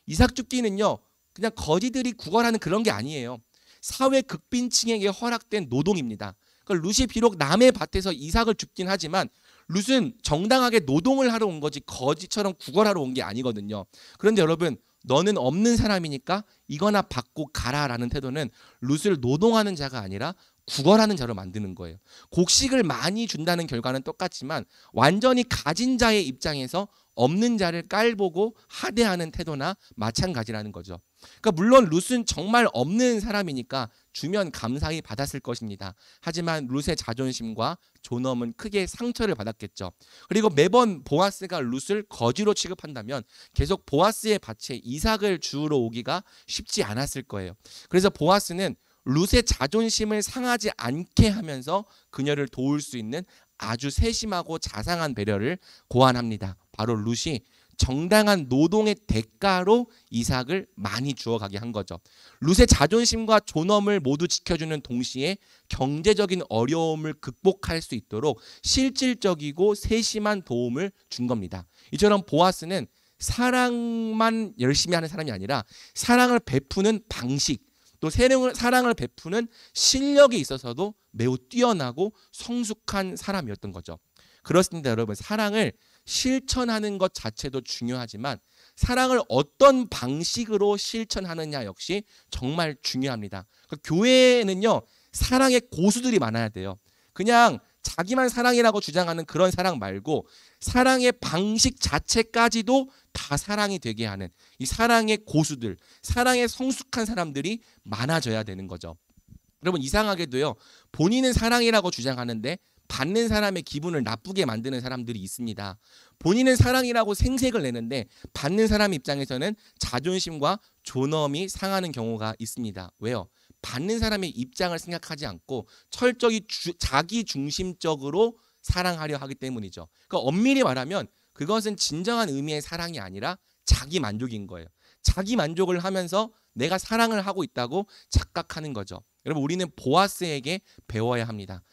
A: 이삭 줍기는요, 그냥 거지들이 구걸하는 그런 게 아니에요. 사회 극빈층에게 허락된 노동입니다. 그러니까 룻이 비록 남의 밭에서 이삭을 줍긴 하지만 룻은 정당하게 노동을 하러 온 거지 거지처럼 구걸하러 온 게 아니거든요. 그런데 여러분, 너는 없는 사람이니까 이거나 받고 가라라는 태도는 룻을 노동하는 자가 아니라 구걸하는 자로 만드는 거예요. 곡식을 많이 준다는 결과는 똑같지만 완전히 가진 자의 입장에서 없는 자를 깔보고 하대하는 태도나 마찬가지라는 거죠. 그러니까 물론 룻은 정말 없는 사람이니까 주면 감사히 받았을 것입니다. 하지만 룻의 자존심과 존엄은 크게 상처를 받았겠죠. 그리고 매번 보아스가 룻을 거지로 취급한다면 계속 보아스의 밭에 이삭을 주우러 오기가 쉽지 않았을 거예요. 그래서 보아스는 룻의 자존심을 상하지 않게 하면서 그녀를 도울 수 있는 아주 세심하고 자상한 배려를 고안합니다. 바로 룻이 정당한 노동의 대가로 이삭을 많이 주워가게 한 거죠. 룻의 자존심과 존엄을 모두 지켜주는 동시에 경제적인 어려움을 극복할 수 있도록 실질적이고 세심한 도움을 준 겁니다. 이처럼 보아스는 사랑만 열심히 하는 사람이 아니라 사랑을 베푸는 방식, 또 사랑을 베푸는 실력에 있어서도 매우 뛰어나고 성숙한 사람이었던 거죠. 그렇습니다, 여러분. 사랑을 실천하는 것 자체도 중요하지만 사랑을 어떤 방식으로 실천하느냐 역시 정말 중요합니다. 그러니까 교회에는요, 사랑의 고수들이 많아야 돼요. 그냥 자기만 사랑이라고 주장하는 그런 사랑 말고 사랑의 방식 자체까지도 다 사랑이 되게 하는 이 사랑의 고수들, 사랑의 성숙한 사람들이 많아져야 되는 거죠. 여러분, 이상하게도요, 본인은 사랑이라고 주장하는데 받는 사람의 기분을 나쁘게 만드는 사람들이 있습니다. 본인은 사랑이라고 생색을 내는데 받는 사람 입장에서는 자존심과 존엄이 상하는 경우가 있습니다. 왜요? 받는 사람의 입장을 생각하지 않고 철저히 자기 중심적으로 사랑하려 하기 때문이죠. 그러니까 엄밀히 말하면 그것은 진정한 의미의 사랑이 아니라 자기 만족인 거예요. 자기 만족을 하면서 내가 사랑을 하고 있다고 착각하는 거죠. 여러분, 우리는 보아스에게 배워야 합니다.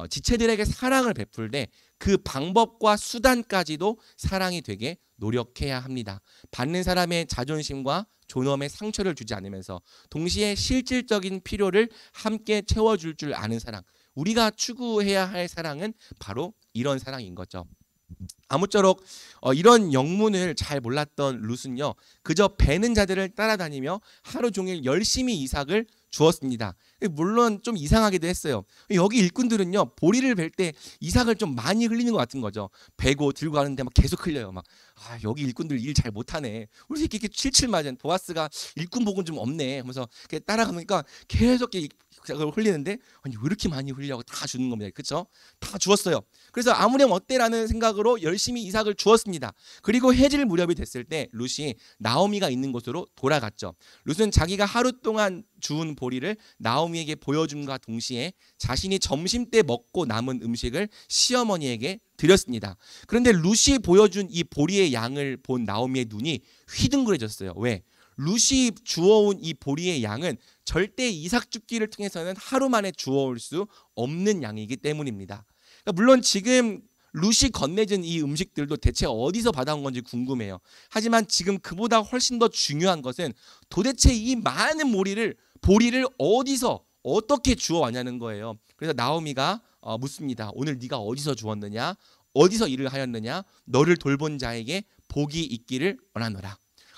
A: 지체들에게 사랑을 베풀 때 그 방법과 수단까지도 사랑이 되게 노력해야 합니다. 받는 사람의 자존심과 존엄에 상처를 주지 않으면서 동시에 실질적인 필요를 함께 채워줄 줄 아는 사랑, 우리가 추구해야 할 사랑은 바로 이런 사랑인 거죠. 아무쪼록 이런 영문을 잘 몰랐던 룻은요, 그저 베는 자들을 따라다니며 하루 종일 열심히 이삭을 주었습니다. 물론 좀 이상하기도 했어요. 여기 일꾼들은요, 보리를 벨 때 이삭을 좀 많이 흘리는 것 같은 거죠. 베고 들고 가는데 막 계속 흘려요. 막 여기 일꾼들 일 잘 못하네. 우리 이렇게 칠칠 맞은 보아스가 일꾼 복은 좀 없네 하면서 따라가니까 계속 흘리는데, 아니 왜 이렇게 많이 흘리냐고 다 주는 겁니다. 그렇죠? 다 주었어요. 그래서 아무렴 어때라는 생각으로 열심히 이삭을 주었습니다. 그리고 해질 무렵이 됐을 때 룻이 나오미가 있는 곳으로 돌아갔죠. 룻은 자기가 하루 동안 주운 보리를 나오미에게 보여줌과 동시에 자신이 점심때 먹고 남은 음식을 시어머니에게 드렸습니다. 그런데 룻이 보여준 이 보리의 양을 본 나오미의 눈이 휘둥그레졌어요. 왜? 룻이 주워온 이 보리의 양은 절대 이삭 줍기를 통해서는 하루 만에 주워올 수 없는 양이기 때문입니다. 그러니까 물론 지금 룻이 건네준 이 음식들도 대체 어디서 받아온 건지 궁금해요. 하지만 지금 그보다 훨씬 더 중요한 것은 도대체 이 많은 보리를 어디서 어떻게 주워왔냐는 거예요. 그래서 나오미가 묻습니다. 오늘 네가 어디서 주웠느냐? 어디서 일을 하였느냐? 너를 돌본 자에게 복이 있기를 원하노라.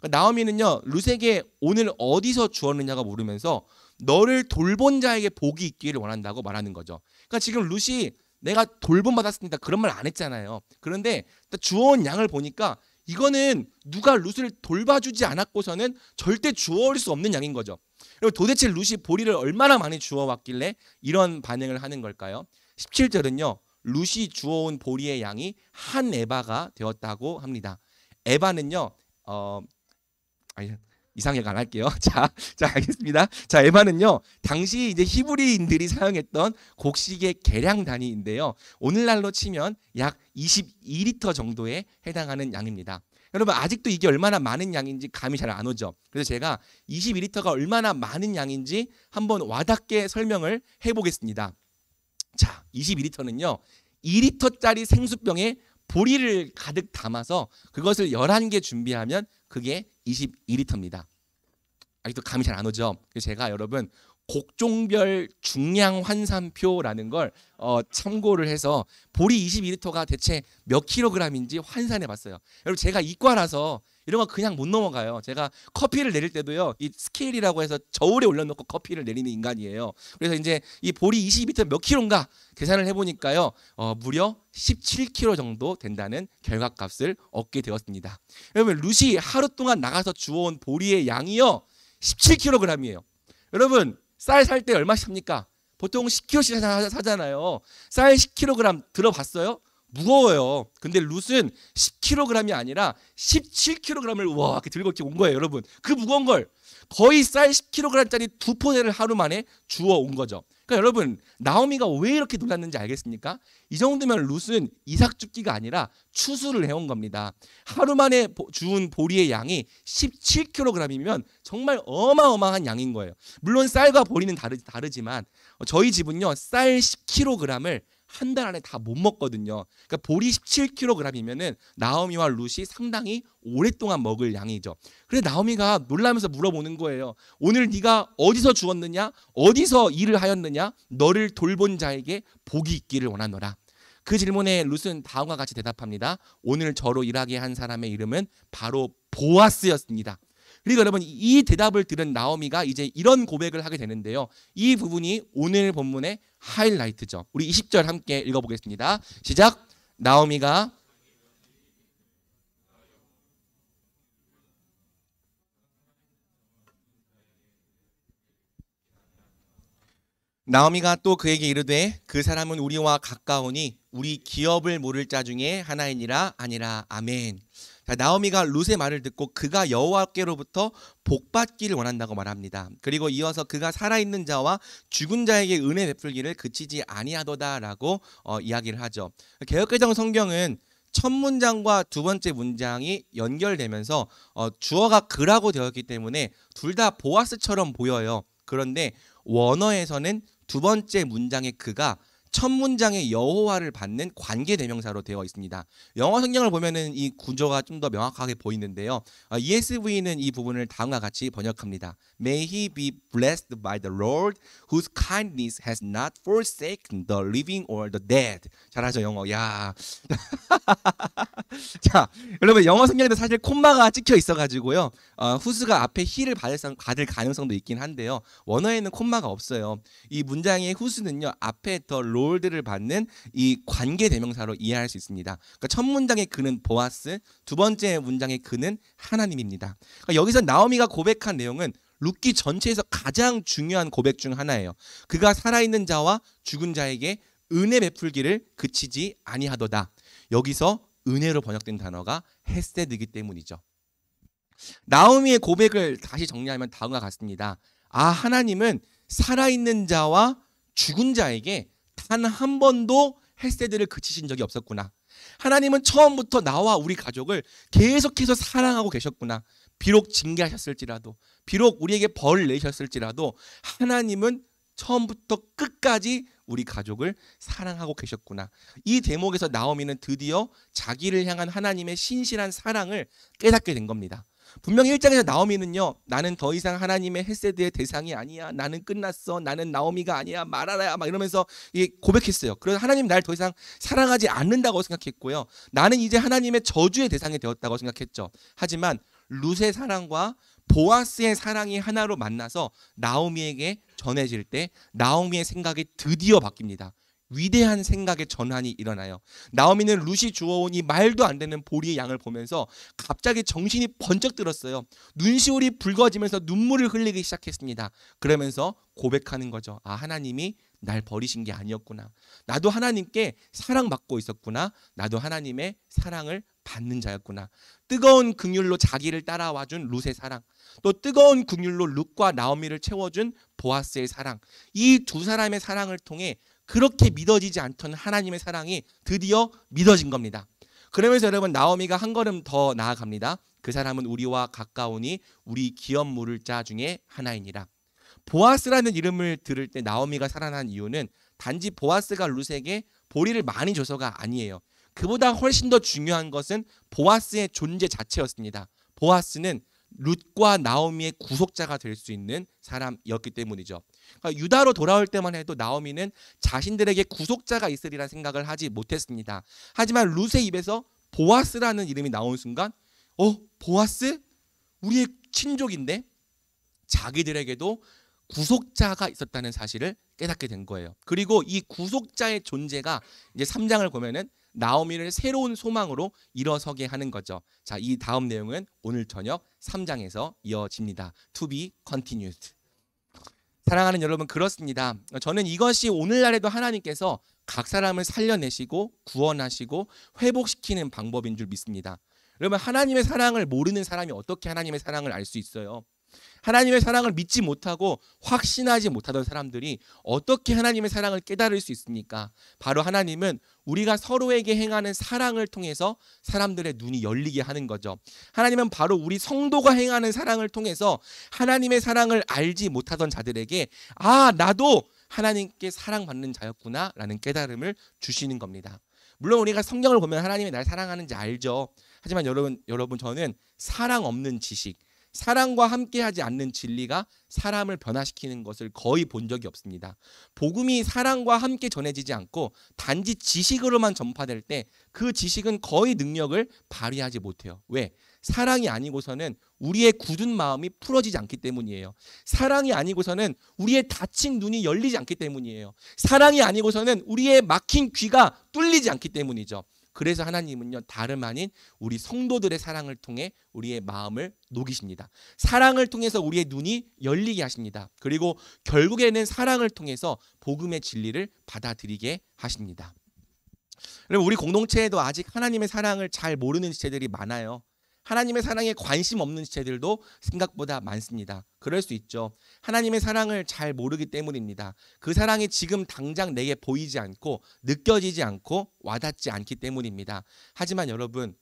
A: 나오미는요, 룻에게 오늘 어디서 주었느냐가 물으면서 너를 돌본 자에게 복이 있기를 원한다고 말하는 거죠. 그러니까 지금 룻이 내가 돌봄 받았습니다 그런 말 안 했잖아요. 그런데 주워온 양을 보니까 이거는 누가 룻을 돌봐주지 않았고서는 절대 주워올 수 없는 양인 거죠. 그리고 도대체 룻이 보리를 얼마나 많이 주워왔길래 이런 반응을 하는 걸까요? 17절은요, 룻이 주워온 보리의 양이 한 에바가 되었다고 합니다. 에바는요, 이상하게 안 할게요. 자, 알겠습니다. 자, 에바는요, 당시 이제 히브리인들이 사용했던 곡식의 계량 단위인데요. 오늘날로 치면 약 22리터 정도에 해당하는 양입니다. 여러분, 아직도 이게 얼마나 많은 양인지 감이 잘 안 오죠. 그래서 제가 22리터가 얼마나 많은 양인지 한번 와닿게 설명을 해보겠습니다. 자, 22리터는요, 2리터짜리 생수병에 보리를 가득 담아서 그것을 11개 준비하면 그게 22리터입니다. 아직도 감이 잘 안 오죠. 그래서 제가 여러분 곡종별 중량 환산표라는 걸 참고를 해서 보리 22리터가 대체 몇 킬로그램인지 환산해 봤어요. 여러분, 제가 이과라서 이런 거 그냥 못 넘어가요. 제가 커피를 내릴 때도요, 이 스케일이라고 해서 저울에 올려놓고 커피를 내리는 인간이에요. 그래서 이제 이 보리 22리터 몇 킬로인가 계산을 해보니까요, 무려 17kg 정도 된다는 결과값을 얻게 되었습니다. 여러분, 룻이 하루 동안 나가서 주워온 보리의 양이요 17kg이에요. 여러분, 쌀 살 때 얼마씩 삽니까? 보통 10kg씩 사잖아요. 쌀 10kg 들어봤어요? 무거워요. 근데 룻은 10kg이 아니라 17kg을 와 이렇게 들고 이렇게 온 거예요, 여러분. 그 무거운 걸 거의 쌀 10kg짜리 두 포대를 하루 만에 주워 온 거죠. 그러니까 여러분, 나오미가 왜 이렇게 놀랐는지 알겠습니까? 이 정도면 룻은 이삭 줍기가 아니라 추수를 해온 겁니다. 하루 만에 주운 보리의 양이 17kg이면 정말 어마어마한 양인 거예요. 물론 쌀과 보리는 다르지만 저희 집은요, 쌀 10kg을 한 달 안에 다 못 먹거든요. 그러니까 보리 17kg이면은 나오미와 룻이 상당히 오랫동안 먹을 양이죠. 그래서 나오미가 놀라면서 물어보는 거예요. 오늘 네가 어디서 주었느냐? 어디서 일을 하였느냐? 너를 돌본 자에게 복이 있기를 원하노라. 그 질문에 룻은 다음과 같이 대답합니다. 오늘 저로 일하게 한 사람의 이름은 바로 보아스였습니다. 그리고 여러분, 이 대답을 들은 나오미가 이제 이런 고백을 하게 되는데요. 이 부분이 오늘 본문의 하이라이트죠. 우리 20절 함께 읽어보겠습니다. 시작. 나오미가 또 그에게 이르되 그 사람은 우리와 가까우니 우리 기업을 모를 자 중에 하나이니라. 아니라. 아멘. 자, 나오미가 룻의 말을 듣고 그가 여호와께로부터 복받기를 원한다고 말합니다. 그리고 이어서 그가 살아있는 자와 죽은 자에게 은혜 베풀기를 그치지 아니하도다라고 이야기를 하죠. 개역개정 성경은 첫 문장과 두 번째 문장이 연결되면서 주어가 그라고 되었기 때문에 둘 다 보아스처럼 보여요. 그런데 원어에서는 두 번째 문장의 그가 첫 문장에 여호와를 받는 관계 대명사로 되어 있습니다. 영어 성경을 보면은 이 구조가 좀 더 명확하게 보이는데요. ESV는 이 부분을 다음과 같이 번역합니다. May he be blessed by the Lord, whose kindness has not forsaken the living or the dead. 잘하죠 영어. 야. 자, 여러분 영어 성경에도 사실 콤마가 찍혀 있어가지고요. whose가 앞에 he를 받을 가능성도 있긴 한데요. 원어에는 콤마가 없어요. 이 문장의 whose는요 앞에 the Lord를 받는 이 관계 대명사로 이해할 수 있습니다. 그러니까 첫 문장의 그는 보아스, 두 번째 문장의 그는 하나님입니다. 그러니까 여기서 나오미가 고백한 내용은 룻기 전체에서 가장 중요한 고백 중 하나예요. 그가 살아있는 자와 죽은 자에게 은혜 베풀기를 그치지 아니하도다. 여기서 은혜로 번역된 단어가 헤세드이기 때문이죠. 나오미의 고백을 다시 정리하면 다음과 같습니다. 아, 하나님은 살아있는 자와 죽은 자에게 단 한 번도 헤세드를 그치신 적이 없었구나. 하나님은 처음부터 나와 우리 가족을 계속해서 사랑하고 계셨구나. 비록 징계하셨을지라도, 비록 우리에게 벌을 내셨을지라도 하나님은 처음부터 끝까지 우리 가족을 사랑하고 계셨구나. 이 대목에서 나오미는 드디어 자기를 향한 하나님의 신실한 사랑을 깨닫게 된 겁니다. 분명히 1장에서 나오미는요, 나는 더 이상 하나님의 헤세드의 대상이 아니야, 나는 끝났어, 나는 나오미가 아니야, 말하라 막 이러면서 고백했어요. 그래서 하나님 날 더 이상 사랑하지 않는다고 생각했고요, 나는 이제 하나님의 저주의 대상이 되었다고 생각했죠. 하지만 룻의 사랑과 보아스의 사랑이 하나로 만나서 나오미에게 전해질 때 나오미의 생각이 드디어 바뀝니다. 위대한 생각의 전환이 일어나요. 나오미는 룻이 주워온 이 말도 안 되는 보리의 양을 보면서 갑자기 정신이 번쩍 들었어요. 눈시울이 붉어지면서 눈물을 흘리기 시작했습니다. 그러면서 고백하는 거죠. 아, 하나님이 날 버리신 게 아니었구나. 나도 하나님께 사랑받고 있었구나. 나도 하나님의 사랑을 받는 자였구나. 뜨거운 긍휼로 자기를 따라와준 룻의 사랑, 또 뜨거운 긍휼로 룻과 나오미를 채워준 보아스의 사랑, 이 두 사람의 사랑을 통해 그렇게 믿어지지 않던 하나님의 사랑이 드디어 믿어진 겁니다. 그러면서 여러분, 나오미가 한 걸음 더 나아갑니다. 그 사람은 우리와 가까우니 우리 기업 물을 자 중에 하나이니라. 보아스라는 이름을 들을 때 나오미가 살아난 이유는 단지 보아스가 룻에게 보리를 많이 줘서가 아니에요. 그보다 훨씬 더 중요한 것은 보아스의 존재 자체였습니다. 보아스는 룻과 나오미의 구속자가 될 수 있는 사람이었기 때문이죠. 그러니까 유다로 돌아올 때만 해도 나오미는 자신들에게 구속자가 있으리라는 생각을 하지 못했습니다. 하지만 룻의 입에서 보아스라는 이름이 나온 순간, 보아스? 우리의 친족인데? 자기들에게도 구속자가 있었다는 사실을 깨닫게 된 거예요. 그리고 이 구속자의 존재가 이제 3장을 보면은 나오미를 새로운 소망으로 일어서게 하는 거죠. 자, 이 다음 내용은 오늘 저녁 3장에서 이어집니다. To be continued. 사랑하는 여러분, 그렇습니다. 저는 이것이 오늘날에도 하나님께서 각 사람을 살려내시고 구원하시고 회복시키는 방법인 줄 믿습니다. 여러분, 하나님의 사랑을 모르는 사람이 어떻게 하나님의 사랑을 알 수 있어요? 하나님의 사랑을 믿지 못하고 확신하지 못하던 사람들이 어떻게 하나님의 사랑을 깨달을 수 있습니까? 바로 하나님은 우리가 서로에게 행하는 사랑을 통해서 사람들의 눈이 열리게 하는 거죠. 하나님은 바로 우리 성도가 행하는 사랑을 통해서 하나님의 사랑을 알지 못하던 자들에게, 아, 나도 하나님께 사랑받는 자였구나 라는 깨달음을 주시는 겁니다. 물론 우리가 성경을 보면 하나님이 날 사랑하는지 알죠. 하지만 여러분 저는 사랑 없는 지식, 사랑과 함께하지 않는 진리가 사람을 변화시키는 것을 거의 본 적이 없습니다. 복음이 사랑과 함께 전해지지 않고 단지 지식으로만 전파될 때 그 지식은 거의 능력을 발휘하지 못해요. 왜? 사랑이 아니고서는 우리의 굳은 마음이 풀어지지 않기 때문이에요. 사랑이 아니고서는 우리의 닫힌 눈이 열리지 않기 때문이에요. 사랑이 아니고서는 우리의 막힌 귀가 뚫리지 않기 때문이죠. 그래서 하나님은요, 다름 아닌 우리 성도들의 사랑을 통해 우리의 마음을 녹이십니다. 사랑을 통해서 우리의 눈이 열리게 하십니다. 그리고 결국에는 사랑을 통해서 복음의 진리를 받아들이게 하십니다. 여러분, 우리 공동체에도 아직 하나님의 사랑을 잘 모르는 지체들이 많아요. 하나님의 사랑에 관심 없는 지체들도 생각보다 많습니다. 그럴 수 있죠. 하나님의 사랑을 잘 모르기 때문입니다. 그 사랑이 지금 당장 내게 보이지 않고 느껴지지 않고 와닿지 않기 때문입니다. 하지만 여러분,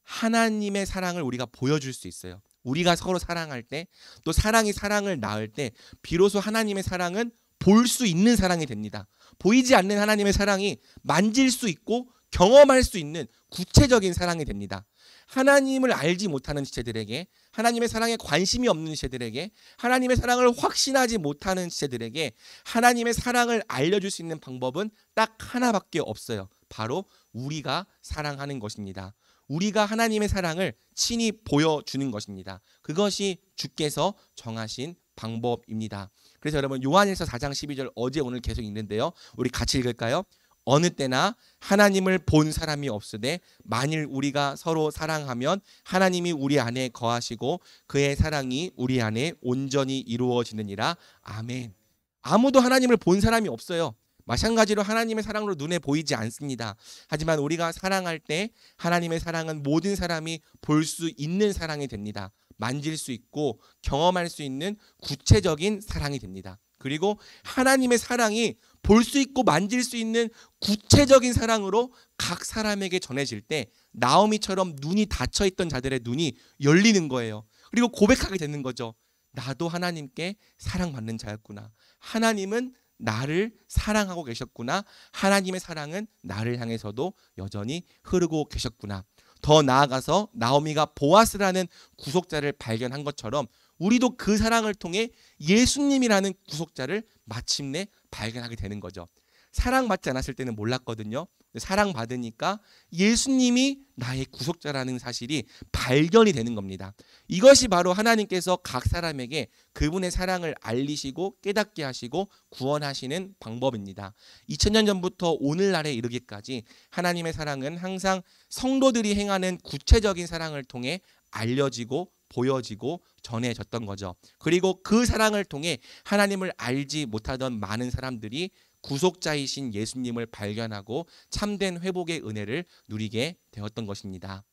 A: 하나님의 사랑을 우리가 보여줄 수 있어요. 우리가 서로 사랑할 때, 또 사랑이 사랑을 낳을 때 비로소 하나님의 사랑은 볼 수 있는 사랑이 됩니다. 보이지 않는 하나님의 사랑이 만질 수 있고 경험할 수 있는 구체적인 사랑이 됩니다. 하나님을 알지 못하는 지체들에게, 하나님의 사랑에 관심이 없는 지체들에게, 하나님의 사랑을 확신하지 못하는 지체들에게 하나님의 사랑을 알려줄 수 있는 방법은 딱 하나밖에 없어요. 바로 우리가 사랑하는 것입니다. 우리가 하나님의 사랑을 친히 보여주는 것입니다. 그것이 주께서 정하신 방법입니다. 그래서 여러분 요한일서 4장 12절 어제 오늘 계속 읽는데요. 우리 같이 읽을까요? 어느 때나 하나님을 본 사람이 없으되 만일 우리가 서로 사랑하면 하나님이 우리 안에 거하시고 그의 사랑이 우리 안에 온전히 이루어지느니라. 아멘. 아무도 하나님을 본 사람이 없어요. 마찬가지로 하나님의 사랑으로 눈에 보이지 않습니다. 하지만 우리가 사랑할 때 하나님의 사랑은 모든 사람이 볼 수 있는 사랑이 됩니다. 만질 수 있고 경험할 수 있는 구체적인 사랑이 됩니다. 그리고 하나님의 사랑이 볼 수 있고 만질 수 있는 구체적인 사랑으로 각 사람에게 전해질 때 나오미처럼 눈이 닫혀 있던 자들의 눈이 열리는 거예요. 그리고 고백하게 되는 거죠. 나도 하나님께 사랑받는 자였구나. 하나님은 나를 사랑하고 계셨구나. 하나님의 사랑은 나를 향해서도 여전히 흐르고 계셨구나. 더 나아가서 나오미가 보아스라는 구속자를 발견한 것처럼 우리도 그 사랑을 통해 예수님이라는 구속자를 마침내 발견하게 되는 거죠. 사랑받지 않았을 때는 몰랐거든요. 사랑받으니까 예수님이 나의 구속자라는 사실이 발견이 되는 겁니다. 이것이 바로 하나님께서 각 사람에게 그분의 사랑을 알리시고 깨닫게 하시고 구원하시는 방법입니다. 2000년 전부터 오늘날에 이르기까지 하나님의 사랑은 항상 성도들이 행하는 구체적인 사랑을 통해 알려지고 보여지고 전해졌던 거죠. 그리고 그 사랑을 통해 하나님을 알지 못하던 많은 사람들이 구속자이신 예수님을 발견하고 참된 회복의 은혜를 누리게 되었던 것입니다.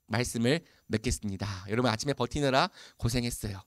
A: 말씀을 맺겠습니다. 여러분 아침에 버티느라 고생했어요.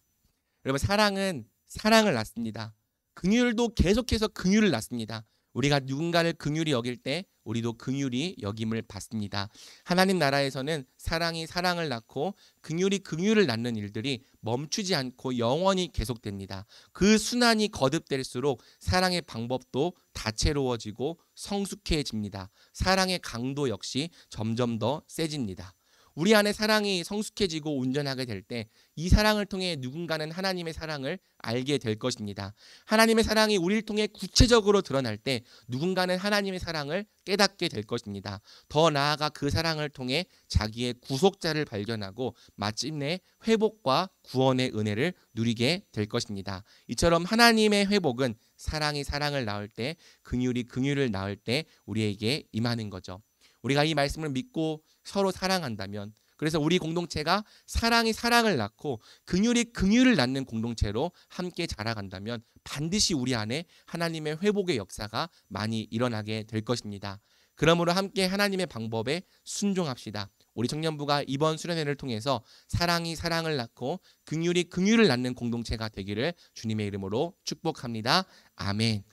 A: 여러분 사랑은 사랑을 낳습니다. 긍휼도 계속해서 긍휼을 낳습니다. 우리가 누군가를 긍휼히 여길 때 우리도 긍휼히 여김을 받습니다. 하나님 나라에서는 사랑이 사랑을 낳고 긍휼이 긍휼을 낳는 일들이 멈추지 않고 영원히 계속됩니다. 그 순환이 거듭될수록 사랑의 방법도 다채로워지고 성숙해집니다. 사랑의 강도 역시 점점 더 세집니다. 우리 안에 사랑이 성숙해지고 온전하게 될 때 이 사랑을 통해 누군가는 하나님의 사랑을 알게 될 것입니다. 하나님의 사랑이 우리를 통해 구체적으로 드러날 때 누군가는 하나님의 사랑을 깨닫게 될 것입니다. 더 나아가 그 사랑을 통해 자기의 구속자를 발견하고 마침내 회복과 구원의 은혜를 누리게 될 것입니다. 이처럼 하나님의 회복은 사랑이 사랑을 낳을 때, 긍휼이 긍휼을 낳을 때 우리에게 임하는 거죠. 우리가 이 말씀을 믿고 서로 사랑한다면, 그래서 우리 공동체가 사랑이 사랑을 낳고 긍휼이 긍휼을 낳는 공동체로 함께 자라간다면 반드시 우리 안에 하나님의 회복의 역사가 많이 일어나게 될 것입니다. 그러므로 함께 하나님의 방법에 순종합시다. 우리 청년부가 이번 수련회를 통해서 사랑이 사랑을 낳고 긍휼이 긍휼을 낳는 공동체가 되기를 주님의 이름으로 축복합니다. 아멘.